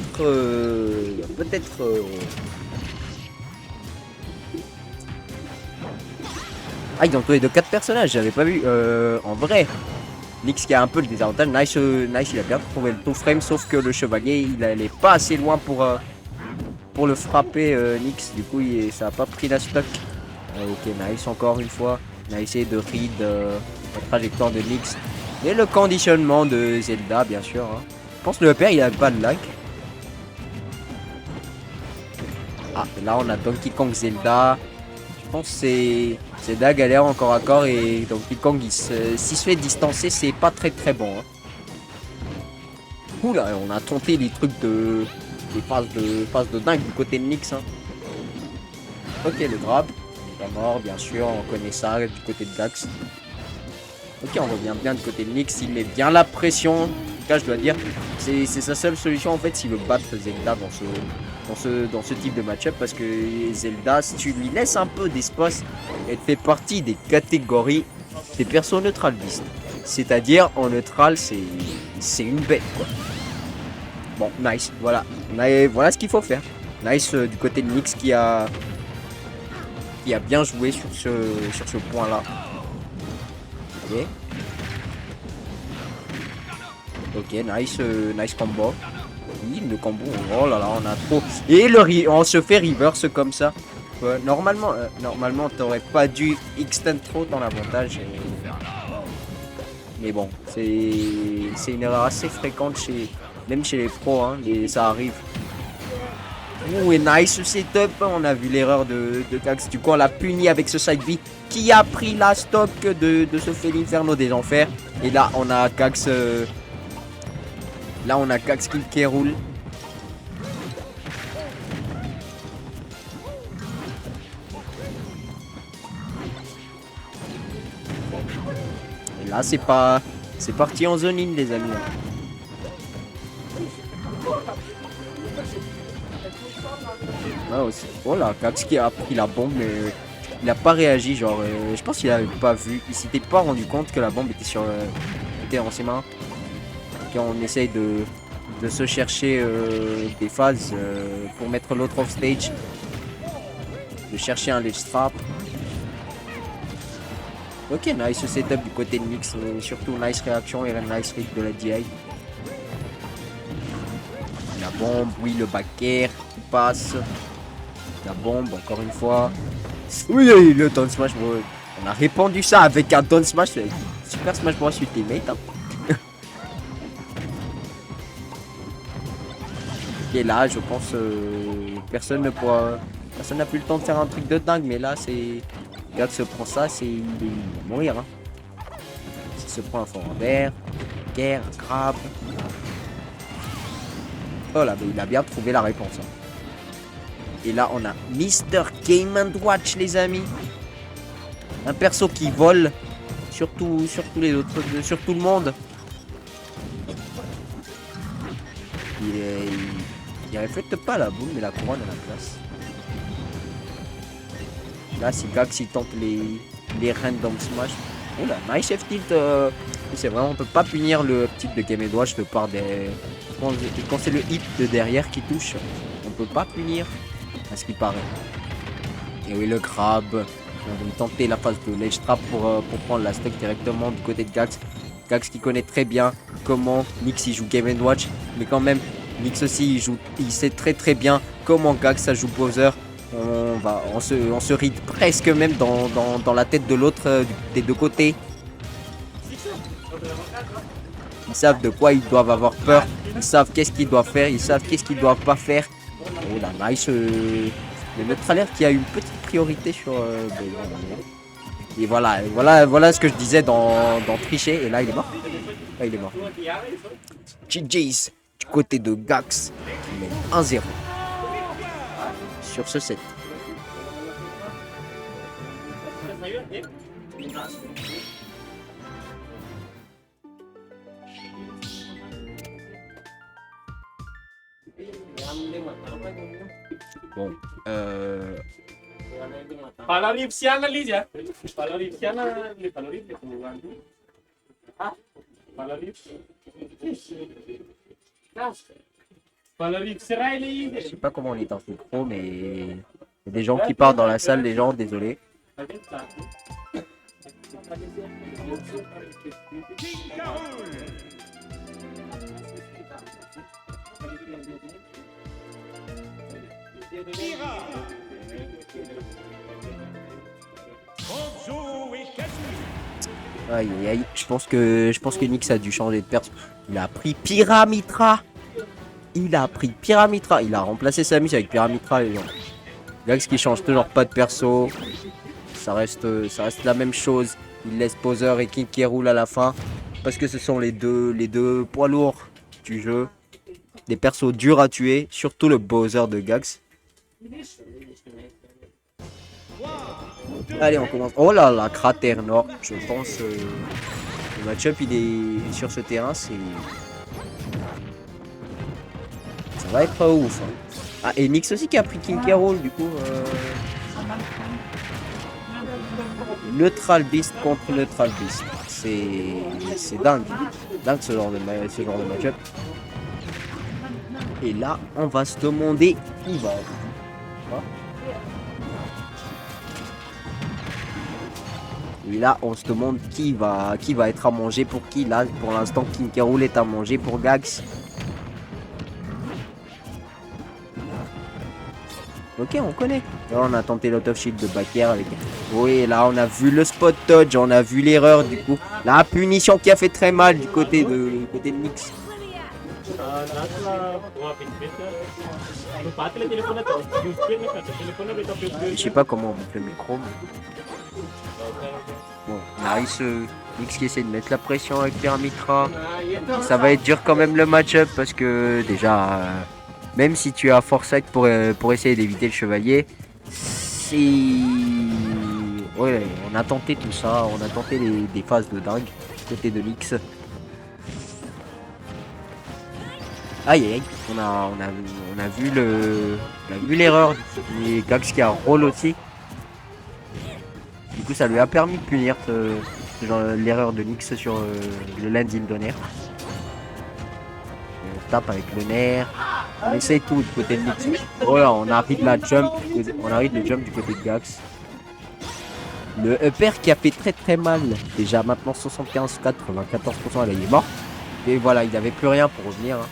Ah, ils ont trouvé de 4 personnages, j'avais pas vu. En vrai, Nyx qui a un peu le désavantage. Nice, il a bien trouvé le two frame, sauf que le chevalier il allait pas assez loin pour le frapper. Nyx, du coup, ça a pas pris la stock. Ok, Nice encore une fois. On a essayé de read la trajectoire de Nyx et le conditionnement de Zelda, bien sûr. Hein. Je pense que le père il a pas de lag. Ah, et là on a Donkey Kong Zelda. Je pense que c'est Zelda galère encore à corps et Donkey Kong s'il se fait distancer c'est pas très très bon. Hein. Oula, on a tenté des trucs des phases de dingue du côté de Nyx. Hein. Ok, le grab. Il est pas mort bien sûr, on connaît ça du côté de Gax. Ok, on revient bien de côté de Nyx, il met bien la pression. En tout cas, je dois dire, c'est sa seule solution en fait s'il veut battre Zelda dans ce type de match-up. Parce que Zelda, si tu lui laisses un peu d'espace, elle fait partie des catégories des persos neutrales beast. C'est-à-dire, en neutral, c'est une bête, quoi. Bon, nice, voilà. Voilà ce qu'il faut faire. Nice du côté de Nyx qui a bien joué sur ce point-là. Ok. Ok, nice combo. Oui, le combo, oh là là, on a trop. Et on se fait reverse comme ça. Normalement, t'aurais pas dû extend trop ton avantage. Mais bon, c'est une erreur assez fréquente même chez les pros, hein, ça arrive. Ouh, et nice setup, on a vu l'erreur de Gax. Du coup, on l'a puni avec ce side B qui a pris la stock de ce fait l'inferno des enfers. Et là, on a Gax. Là, on a Gax qui roule. Et là, c'est parti en zone in, les amis. Ah, aussi. Oh là, Gax qui a pris la bombe, mais il n'a pas réagi. Genre, je pense qu'il n'avait pas vu. Il s'était pas rendu compte que la bombe était en ses mains. Quand on essaye de se chercher des phases pour mettre l'autre off stage, de chercher un ledge trap. Ok, nice setup du côté de Nyx, surtout nice réaction et nice read de la DI. La bombe, oui, le back air qui passe. La bombe, encore une fois. Oui, le down smash, bro. On a répandu ça avec un down smash. Super Smash Bros Ultimate. Hein. Et là, je pense personne n'a plus le temps de faire un truc de dingue, mais là, c'est. Regarde, se prend ça, il va mourir. Hein. S'il se prend un fort en verre, guerre, un crabe. Oh là, mais il a bien trouvé la réponse. Hein. Et là, on a Mr. Game & Watch, les amis. Un perso qui vole sur tous les autres, sur tout le monde. Il reflète pas la boule, mais la couronne à la place. Là, si Gax il tente les random smash. Oh là, nice F tilt. C'est vraiment, on peut pas punir le type de Game & Watch de part des. Quand c'est le hit de derrière qui touche, on peut pas punir. À ce qui paraît. Et oui, le crabe. On va tenter la phase de ledge trap pour prendre la stock directement du côté de Gax. Gax qui connaît très bien comment Nyx il joue Game & Watch. Mais quand même, Nyx aussi il sait très bien comment Gax ça joue Bowser. On se read presque même dans la tête de l'autre des deux côtés. Ils savent de quoi ils doivent avoir peur. Ils savent qu'est-ce qu'ils doivent faire. Ils savent qu'est-ce qu'ils doivent pas faire. Oh la nice. Le neutralaire qui a une petite priorité sur. Et voilà ce que je disais dans tricher. Et là il est mort. Là il est mort. GG's du côté de Gax qui mène 1-0 sur ce set. Bon, Paloripsiana, Lidia. Paloripsiana, Palorip. Ah, Palorip. Palorip, je sais pas comment on est en micro, mais il y a des gens qui partent dans la salle, les gens, désolé. Aïe aïe aïe, je pense que Nyx a dû changer de perso. Il a pris Pyramitra. Il a remplacé Samus avec Pyramitra, les gens. Gax qui change toujours pas de perso. Ça reste la même chose. Il laisse Bowser et King K. Rool à la fin. Parce que ce sont les deux poids lourds du jeu. Des persos durs à tuer. Surtout le Bowser de Gax. Allez, on commence. Oh là là, cratère nord. Je pense le match-up il est sur ce terrain, c'est. Ça va être pas ouf. Hein. Ah, et Nyx aussi qui a pris King Carol, du coup. Neutral Beast contre Neutral Beast. C'est dingue. Dingue ce genre de match-up. Et là, on va se demander qui va. Et là, on se demande qui va être à manger pour qui. Là, pour l'instant, King Carol est à manger pour Gax. Ok, on connaît. Là, on a tenté l'auto shield de Baker avec. Oui, là, on a vu le spot dodge, on a vu l'erreur du coup. La punition qui a fait très mal du côté de Nyx. Je sais pas comment on boucle le micro. Mais... Bon, nice. Nyx qui essaie de mettre la pression avec Pyramitra. Ça va être dur quand même le match-up parce que déjà, même si tu as Foresight pour essayer d'éviter le chevalier, ouais, on a tenté tout ça, on a tenté des phases de dingue côté de Nyx. Aïe aïe, on a vu l'erreur et Gax qui a roll aussi. Du coup ça lui a permis de punir l'erreur de Nyx sur le landing d'honneur. On tape avec le nerf. On essaye tout du côté de Nyx. Voilà, on arrive le jump du côté de Gax. Le upper qui a fait très très mal. Déjà maintenant 75, 94%, là il est mort. Et voilà, il n'avait plus rien pour revenir. Hein.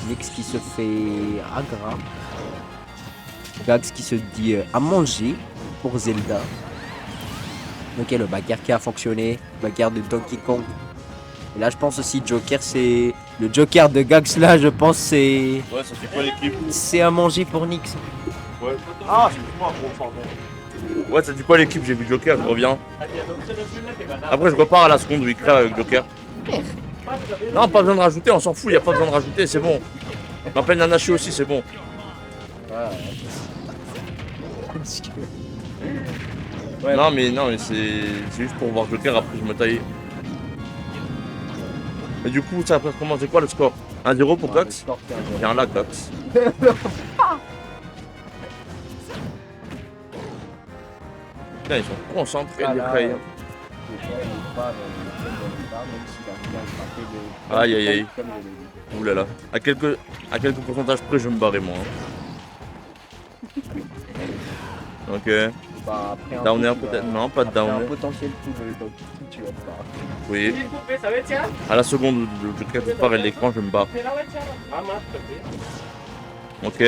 Nyx qui se fait agra. Gax qui se dit à manger pour Zelda. Ok, le bagarre qui a fonctionné. Bagarre de Donkey Kong. Et là, je pense aussi Joker, c'est... Le Joker de Gax, là, je pense c'est... Ouais, ça fait quoi l'équipe? C'est à manger pour Nyx. Ouais. Ah, c'est moi, gros. Ouais, ça dit quoi l'équipe? J'ai vu Joker, je reviens. Après, je repars à la seconde où il crée avec Joker. Non, pas besoin de rajouter, on s'en fout, il n'y a pas besoin de rajouter, c'est bon. On m'appelle Nanashi aussi, c'est bon. Ouais, non, mais c'est juste pour voir Joker, après je me taille. Mais du coup, ça va comment? C'est quoi le score? 1-0 pour Gax? Il y a un lag, Gax. Putain, ils sont concentrés, les frères. Aïe aïe aïe. Oulala. À quelques pourcentages près, je vais me barrer moi. Hein. Ok. Bah, après, downer peut-être? Non, pas de downer. Un potentiel coup de tu vas pas. Oui. À la seconde où je capture l'écran, je me barre. Ok.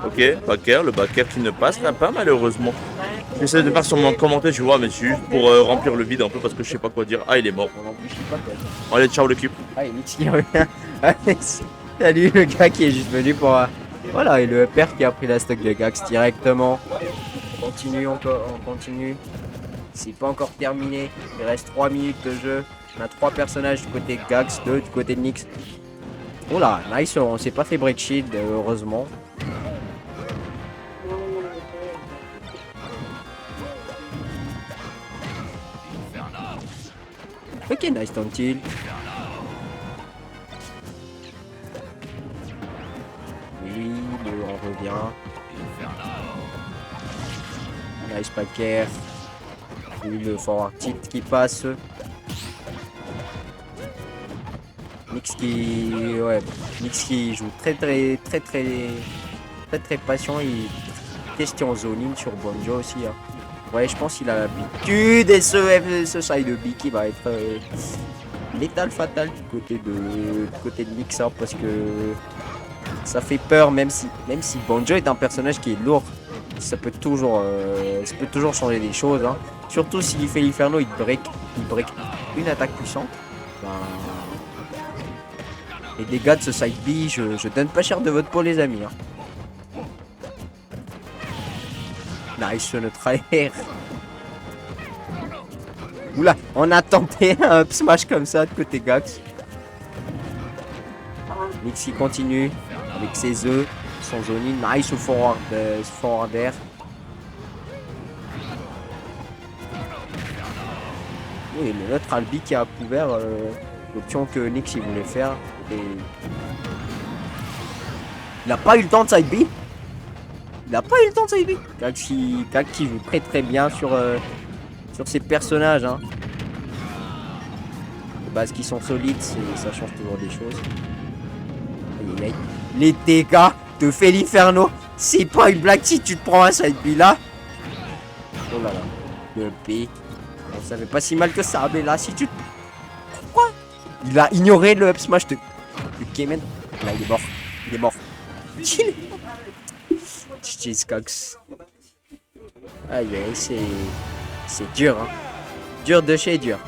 Ok, Baker, le Baker qui ne passera pas malheureusement. J'essaie de faire sur mon commentaire, tu vois, mais c'est juste pour remplir le vide un peu parce que je sais pas quoi dire. Ah, il est mort. Allez, ciao l'équipe. Ah, il qui revient. Salut le gars qui est juste venu pour... Voilà, et le père qui a pris la stock de Gax directement. On continue. C'est pas encore terminé. Il reste 3 minutes de jeu. On a 3 personnages du côté de Gax, 2 du côté de Nyx. Oh là, nice, on s'est pas fait break shield, heureusement. Ok, nice Tantil. Oui, on revient. Nice Packer. Oui, le forward tilt qui passe. Nyx qui joue très patient. Il question zoning sur Bonjo aussi. Hein. Ouais, je pense qu'il a l'habitude et ce side B qui va être létal fatal du côté de Nyx hein, parce que ça fait peur même si Bonjo est un personnage qui est lourd. Ça peut toujours changer des choses. Hein. Surtout s'il fait l'Inferno, il break une attaque puissante. Ben, les dégâts de ce side B, je donne pas cher de vote pour les amis. Hein. Nice notre air. Oula, on a tenté un up smash comme ça de côté Gax. Nyx qui continue avec ses œufs, son zoning. Nice au forward air. Et le neutre Albi qui a couvert l'option que Nyx il voulait faire. Et... il n'a pas eu le temps de side B. Il n'a pas eu le temps de side B. Kak qui joue très très bien sur ces personnages. Hein. Les bases qui sont solides, ça change toujours des choses. Aïe, aïe, aïe. Les dégâts de Feliferno, c'est pas une blague si tu te prends un side B là. Oh là là. Le pic. Bon, ça fait pas si mal que ça, mais là si tu... Pourquoi? Il a ignoré le up smash de Kemen. Là il est mort. Il est mort. GG's Cox. Aïe aïe, c'est dur hein. Dur de chez dur.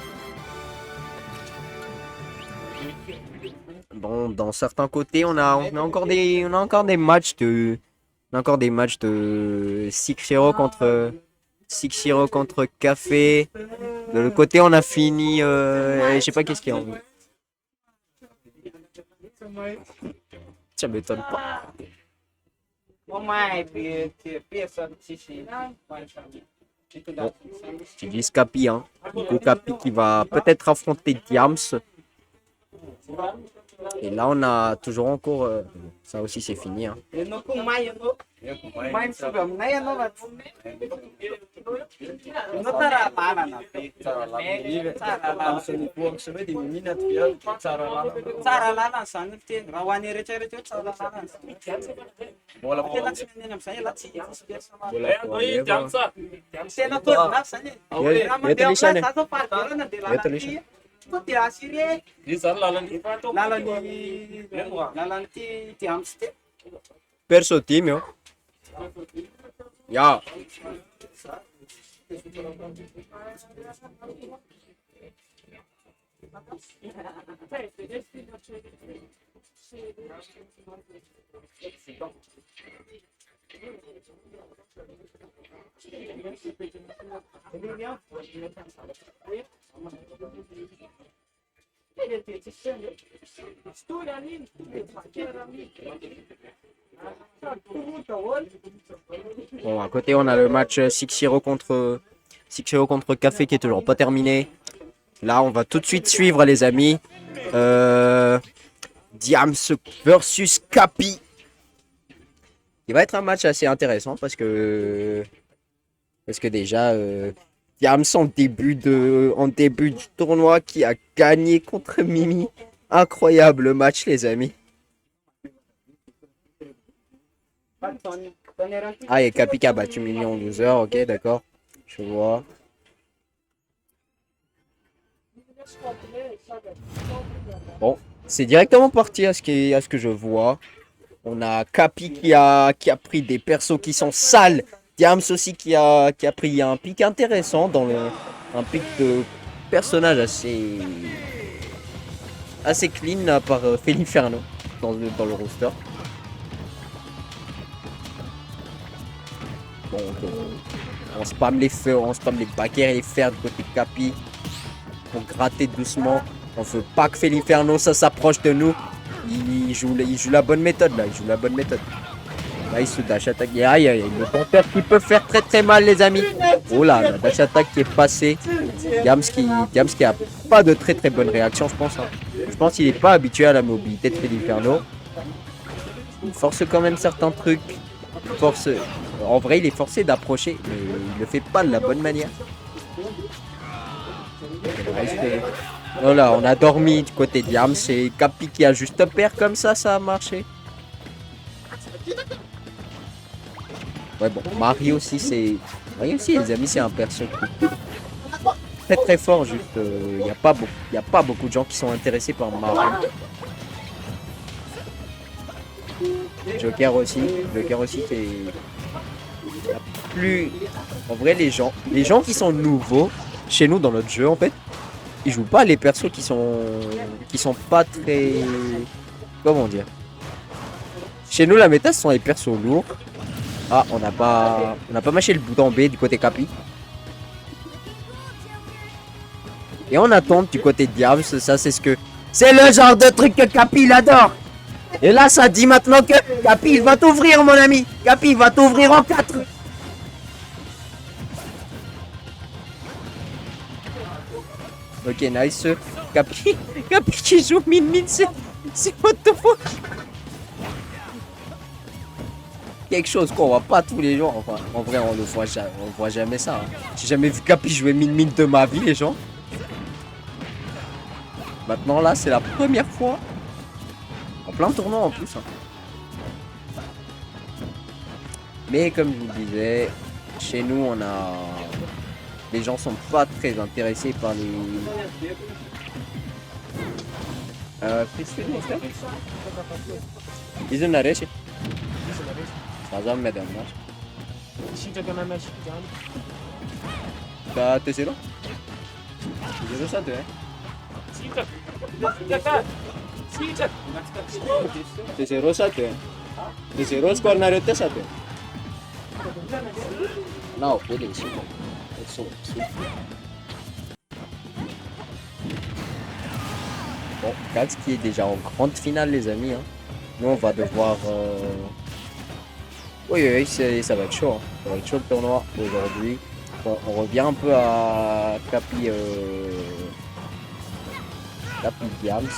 Bon, dans certains côtés, on a encore des matchs de 6-0 contre Café. De l'autre côté, on a fini je sais pas qu'est-ce qu'il y a en haut. Ça m'étonne pas. Bon, tu dis Capi, hein. Nico Capi qui va peut-être affronter Diams. Et là, on a toujours encore... ça aussi, c'est fini. Hein. Perso team yo. Ya. Bon, à côté, on a le match 6-0 contre Café qui est toujours pas terminé. Là, on va tout de suite suivre, les amis. Diams versus Capi. Il va être un match assez intéressant parce que déjà, Diams en début du tournoi qui a gagné contre Mimi. Incroyable match, les amis. Ah, et Capi qui a battu Mimi en loser, ok, d'accord. Je vois. Bon, c'est directement parti à ce que je vois. On a Capi qui a pris des persos qui sont sales. Diams aussi qui a pris un pic intéressant dans un pic de personnage assez clean par Feliferno dans le roster. Bon, on spam les feux, on spam les backers et les fers du côté de Capi. On gratter doucement. On veut pas que Feliferno ça s'approche de nous. Il joue la bonne méthode là, Là il se dash attaque. Aïe aïe, le compteur qui peut faire très très mal, les amis. Oh là, la dash attaque qui est passée. Diams qui a pas de très très bonne réaction, je pense. Hein. Je pense qu'il est pas habitué à la mobilité de Feliferno. Il force quand même certains trucs. En vrai, il est forcé d'approcher, mais il le fait pas de la bonne manière. Voilà, on a dormi du côté de Diams. C'est Capi qui a juste pair comme ça a marché. Ouais, bon, Mario aussi, les amis, c'est un perso très très fort. Juste, il n'y a pas beaucoup de gens qui sont intéressés par Mario. Joker aussi, c'est plus. En vrai, les gens qui sont nouveaux chez nous dans notre jeu, en fait, ils jouent pas les persos qui sont pas très. Comment dire? Chez nous, la méta, ce sont les persos lourds. Ah, on n'a pas mâché le bouton B du côté Capi. Et on attend du côté de Diams, ça c'est le genre de truc que Capi il adore. Et là, ça dit maintenant que Capi il va t'ouvrir, mon ami. Capi il va t'ouvrir en 4. Ok, nice. Capi, Capi qui joue min, c'est what the fuck. Quelque chose qu'on voit pas tous les jours. Enfin, en vrai, on voit jamais ça. Hein. J'ai jamais vu Capi jouer min de ma vie, les gens. Maintenant, là, c'est la première fois. En plein tournoi en plus. Hein. Mais comme je vous disais, chez nous, on a... Les gens sont pas très intéressés par les... İzin neresi? Sazan medenler. Da tesiro? Tesiro sa te? Tesiro sa te? Tesiro scornarete sa te? No, bellissimo. Bon, Katz qui est déjà en grande finale, les amis. Hein. Nous, on va devoir... Oui, ça va être chaud. Hein. Ça va être chaud le tournoi aujourd'hui. Bon, on revient un peu à Capi... Capi Diams.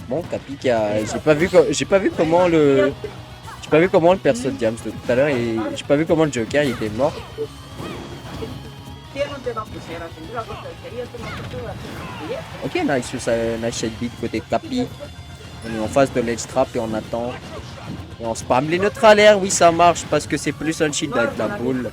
Bon, Capi qui a... J'ai pas vu comment le perso de Diams de tout à l'heure et j'ai pas vu comment le Joker il était mort. Ok, nice side beat côté Capi. On est en face de l'edge trap et on attend. Et on spam les neutres à l'air, oui ça marche parce que c'est plus un shield avec la boule.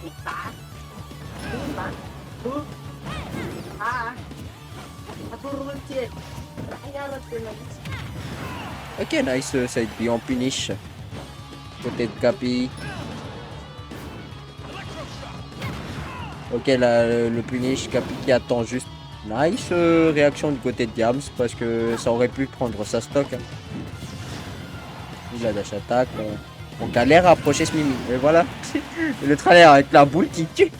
Ok, nice side B en punish. Côté de Capi. Ok, là, le punish, Capi qui attend juste. Nice réaction du côté de Diams parce que ça aurait pu prendre sa stock. Hein. Il a dash attaque. On galère à approcher ce Mimi. Et voilà. Le trailer avec la boule qui tue.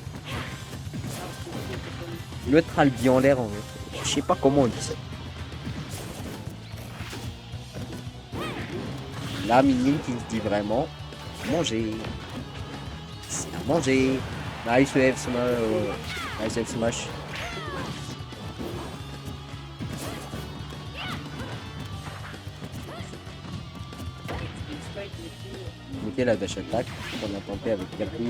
Le tralbi en l'air en fait. Je sais pas comment on dit ça. Là, Mimi qui se dit vraiment manger. C'est à manger. Nice F smash. Nice F smash. Ok, la dash attack qu'on a tenté avec Capi.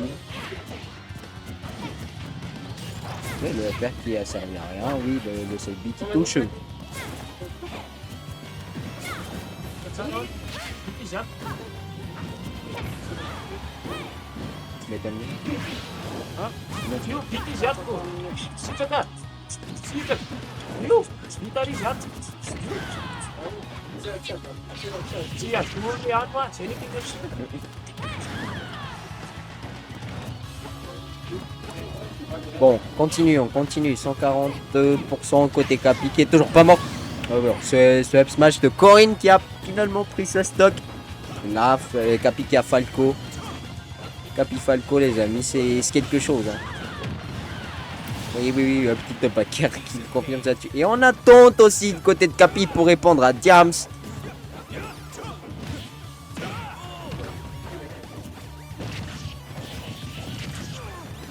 Ouais, le FR qui a servi à rien, oui, le side B qui touche. Bon, on continue. 142% côté Capi qui est toujours pas mort. Alors, ce up smash de Corinne qui a finalement pris sa stock. Là, Capi qui a Falco. Capi Falco, les amis, c'est quelque chose. Hein. Oui, un petit backer qui confirme ça dessus. Et on attend aussi du côté de Capi pour répondre à Diams.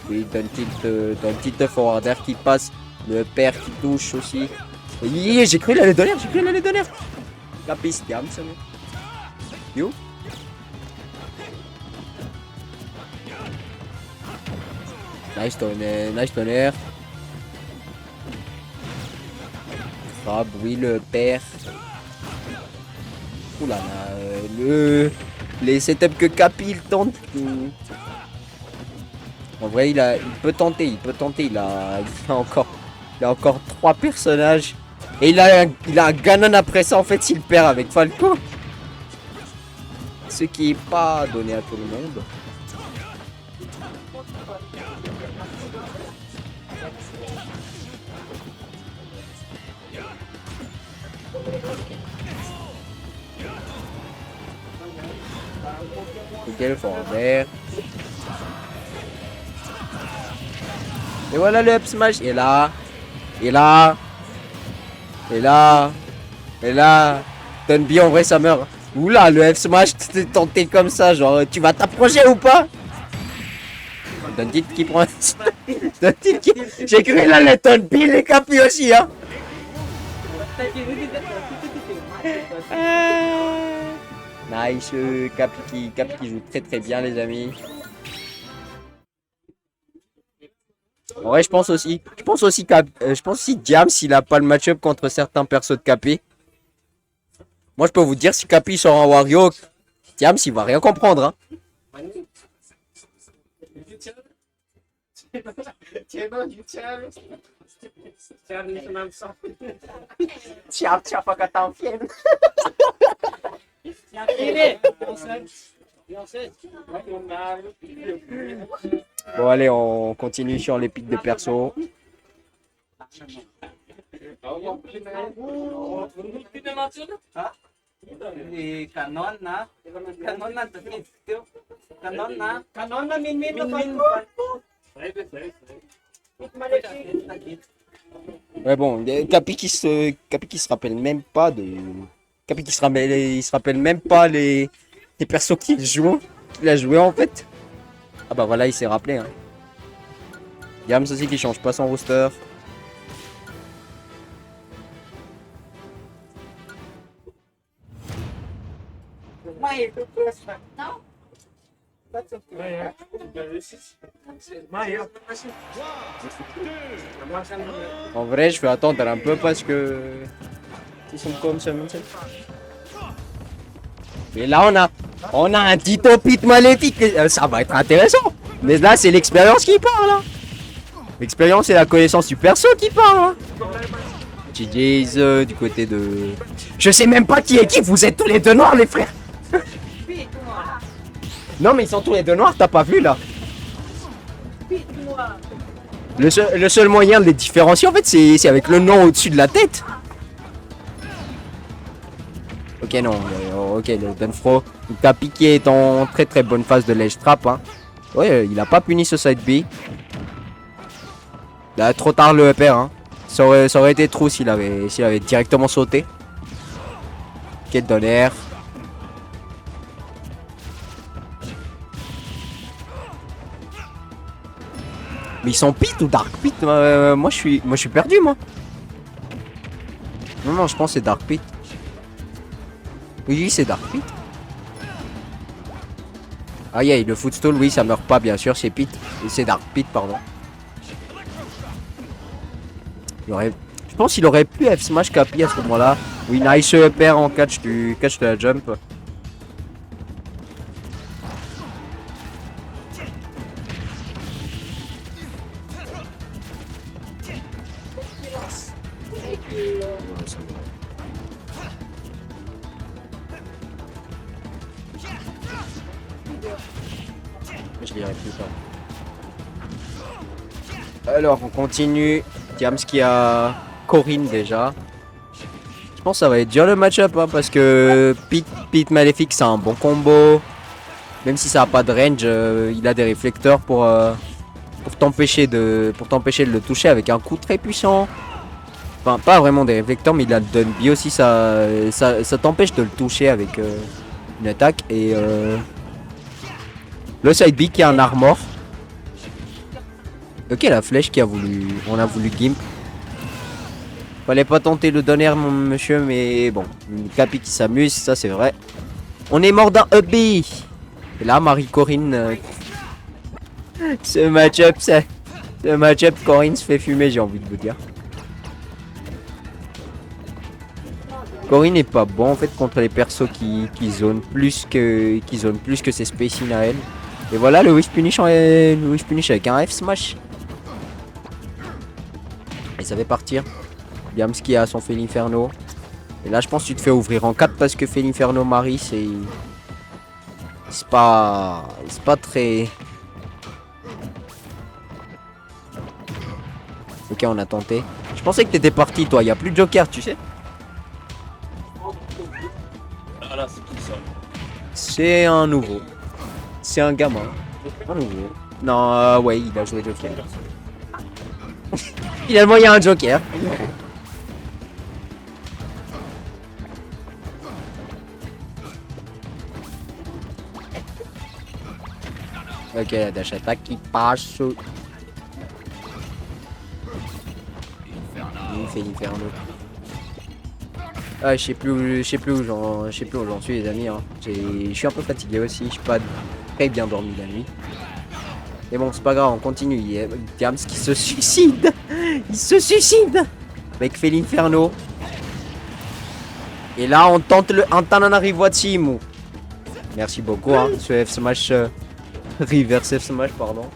Oui, d'un tilt forward air qui passe. Le père qui touche aussi. Oui, j'ai cru qu'il allait donner. Capi, Diams. You. Nice tonnerre. Crab, oui, le père. Oula, les setups que Capi il tente. En vrai, il peut tenter. Il a encore 3 personnages. Et il a un Ganon après ça, en fait, s'il perd avec Falco. Ce qui est pas donné à tout le monde. Ok, le fort vert. Et voilà le up smash. Et là. Donne bien en vrai ça meurt. Oula, le F smash t'es tenté comme ça, genre tu vas t'approcher ou pas? Donne qui prend. Donne qui. J'ai cru là les Donne Bill les Capi aussi hein. Nice, Capi qui joue très bien les amis. En vrai je pense aussi Diams s'il a pas le match-up contre certains persos de Capi. Moi je peux vous dire si Capi sort en Wario, Diams il va rien comprendre hein. Bon allez, on continue sur les pics de perso. Ouais bon, Capi qui se rappelle même pas de... Capi qui il se rappelle même pas les persos qu'il a joué en fait. Ah bah voilà, il s'est rappelé hein. Diams aussi qui change pas son roster. En vrai, je vais attendre un peu parce que ils sont comme ça. Et là, on a un Tito Pit maléfique. Ça va être intéressant. Mais là, c'est l'expérience qui parle. Hein. L'expérience et la connaissance du perso qui parle. Hein. GG's du côté de... Je sais même pas qui est qui. Vous êtes tous les deux noirs, les frères. Non, mais ils sont tous les deux noirs. T'as pas vu, là. Le seul moyen de les différencier, en fait, c'est avec le nom au-dessus de la tête. Ok, non. Ok, le Dunfro. Capi qui est en très bonne phase de ledge trap. Hein. Ouais, il a pas puni ce side B. Il a trop tard le upper. Hein. Ça aurait été trou s'il avait directement sauté. Quel donner. Mais ils sont pit ou dark pit? Moi je suis perdu moi. Non, je pense que c'est dark pit. Oui, c'est dark pit. Ah yeah, le footstool, oui, ça meurt pas bien sûr, c'est pit. C'est dark pit, pardon. Je pense qu'il aurait pu F smash Capi à ce moment-là. Oui, nice upper en catch de la jump. Je lirai plus tard. Alors on continue. Diams qui a Corinne déjà. Je pense que ça va être dur le match-up hein, parce que Pit Maléfique c'est un bon combo. Même si ça n'a pas de range, il a des réflecteurs pour t'empêcher de le toucher avec un coup très puissant. Enfin pas vraiment des réflecteurs mais il a le Dun B aussi, ça t'empêche de le toucher avec une attaque. Et le side B qui a un armor. Ok, la flèche on a voulu gimp. Fallait pas tenter le donner mon monsieur, mais bon, Capi qui s'amuse, ça c'est vrai. On est mort d'un up B. Et là, Marie-Corinne, ce match-up, Corinne se fait fumer, j'ai envie de vous dire. Corinne n'est pas bon en fait contre les persos qui zonent plus que ses spacing à elle. Et voilà le whiff punish avec un F smash. Et ça fait partir. Diams qui a son Felinferno. Et là je pense que tu te fais ouvrir en 4 parce que Felinferno Marie c'est pas très... Ok, on a tenté. Je pensais que t'étais parti toi, il n'y a plus de joker tu sais. Ah là, c'est qui ça? C'est un nouveau. C'est un gamin. Un nouveau. Non, ouais, il a joué joker. Finalement, il y a un joker. Ok, la dash attack qui passe. Il fait Inferno. Ah, je sais plus où j'en suis les amis. Hein. Je suis un peu fatigué aussi. Je suis pas très bien dormi la nuit. Mais bon, c'est pas grave, on continue. Il y a Diams qui se suicide. Il se suicide. Avec fait l'Inferno. Et là, on tente le Antananarivoitimu. Merci beaucoup, hein, ce F smash. Reverse F smash, pardon.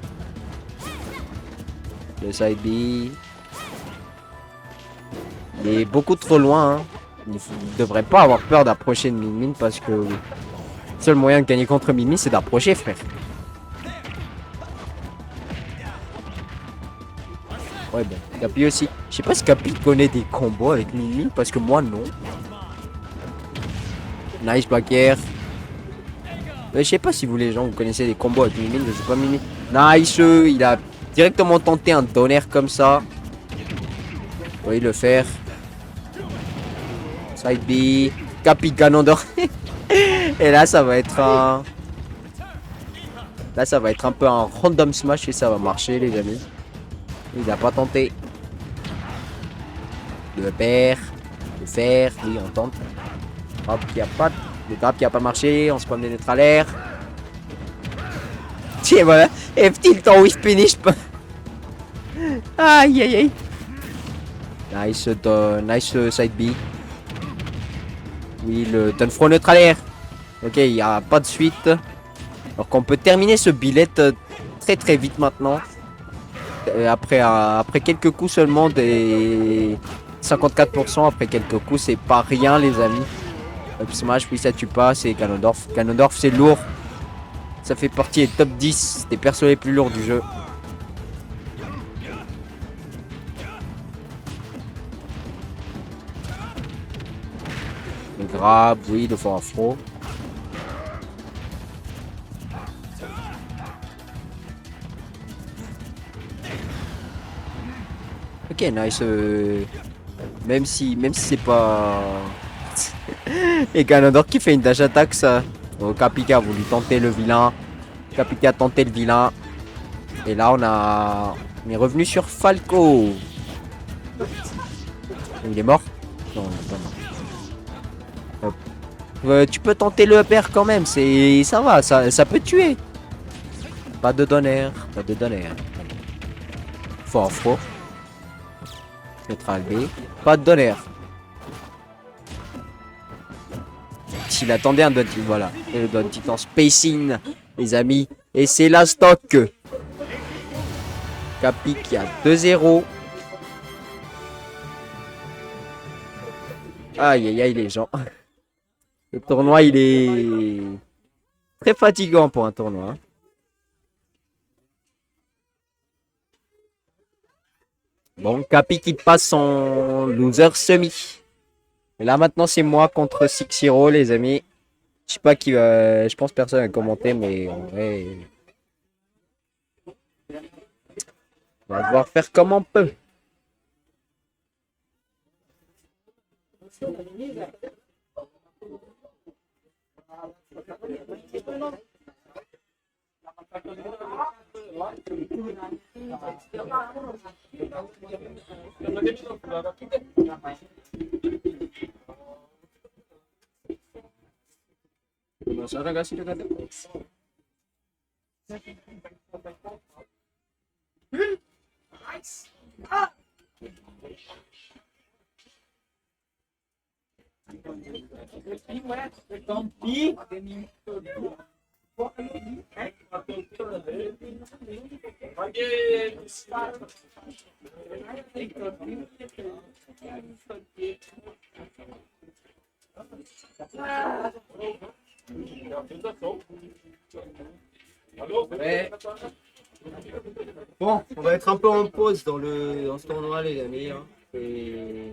Le side B. Il est beaucoup trop loin. Hein. Il ne devrait pas avoir peur d'approcher de Min parce que le seul moyen de gagner contre Min c'est d'approcher, frère. Ouais, bon. Capi aussi. Je sais pas si Capi connaît des combos avec Min parce que moi, non. Nice back air. Je sais pas si vous les gens vous connaissez des combos avec Min, je sais pas Min. Nice, il a directement tenté un donner comme ça. Vous voyez le faire. Side B. Capi Ganondorf. Et là ça va être un... Là ça va être un peu un random smash et ça va marcher les amis. Il a pas tenté. Le père. Le faire. Oui on tente. Hop, qui a pas... Le grab qui a pas marché, on se prend des neutres à l'air. Tiens, voilà. F-tilt en whiff finish. Aïe, aïe, aïe. Nice side B. Oui, le Dunfro neutre à l'air. Ok, il n'y a pas de suite. Alors qu'on peut terminer ce billet très très vite maintenant. Après quelques coups seulement, des 54%. Après quelques coups, c'est pas rien, les amis. Up smash, oui ça tue pas, c'est Ganondorf. Ganondorf c'est lourd. Ça fait partie des top 10 des persos les plus lourds du jeu. Le grab, oui, le fort afro. Ok, nice. Même si c'est pas... Et Ganondorf qui fait une dash attack ça. Oh, Capi a voulu tenter le vilain. Capi a tenté le vilain. Et là on est revenu sur Falco. Il est mort? Non, il est pas mort. Tu peux tenter le upper quand même, ça va, ça peut tuer. Pas de donner, pas de donner. Fort faux. Neutral B. Pas de donner. S'il attendait un Don Titan, voilà. Et le Don Titan spacing, les amis. Et c'est la stock. Capi qui a 2-0. Aïe aïe aïe les gens. Le tournoi il est très fatigant pour un tournoi. Hein. Bon, Capi qui passe son loser semi. Et là maintenant c'est moi contre 6-0 les amis. Je sais pas qui va... Je pense personne va commenter mais en vrai... On va devoir faire comme on peut. Masa ragazzi giocate ouais. Bon, on va être un peu en pause dans ce tournoi les amis. Hein. Et...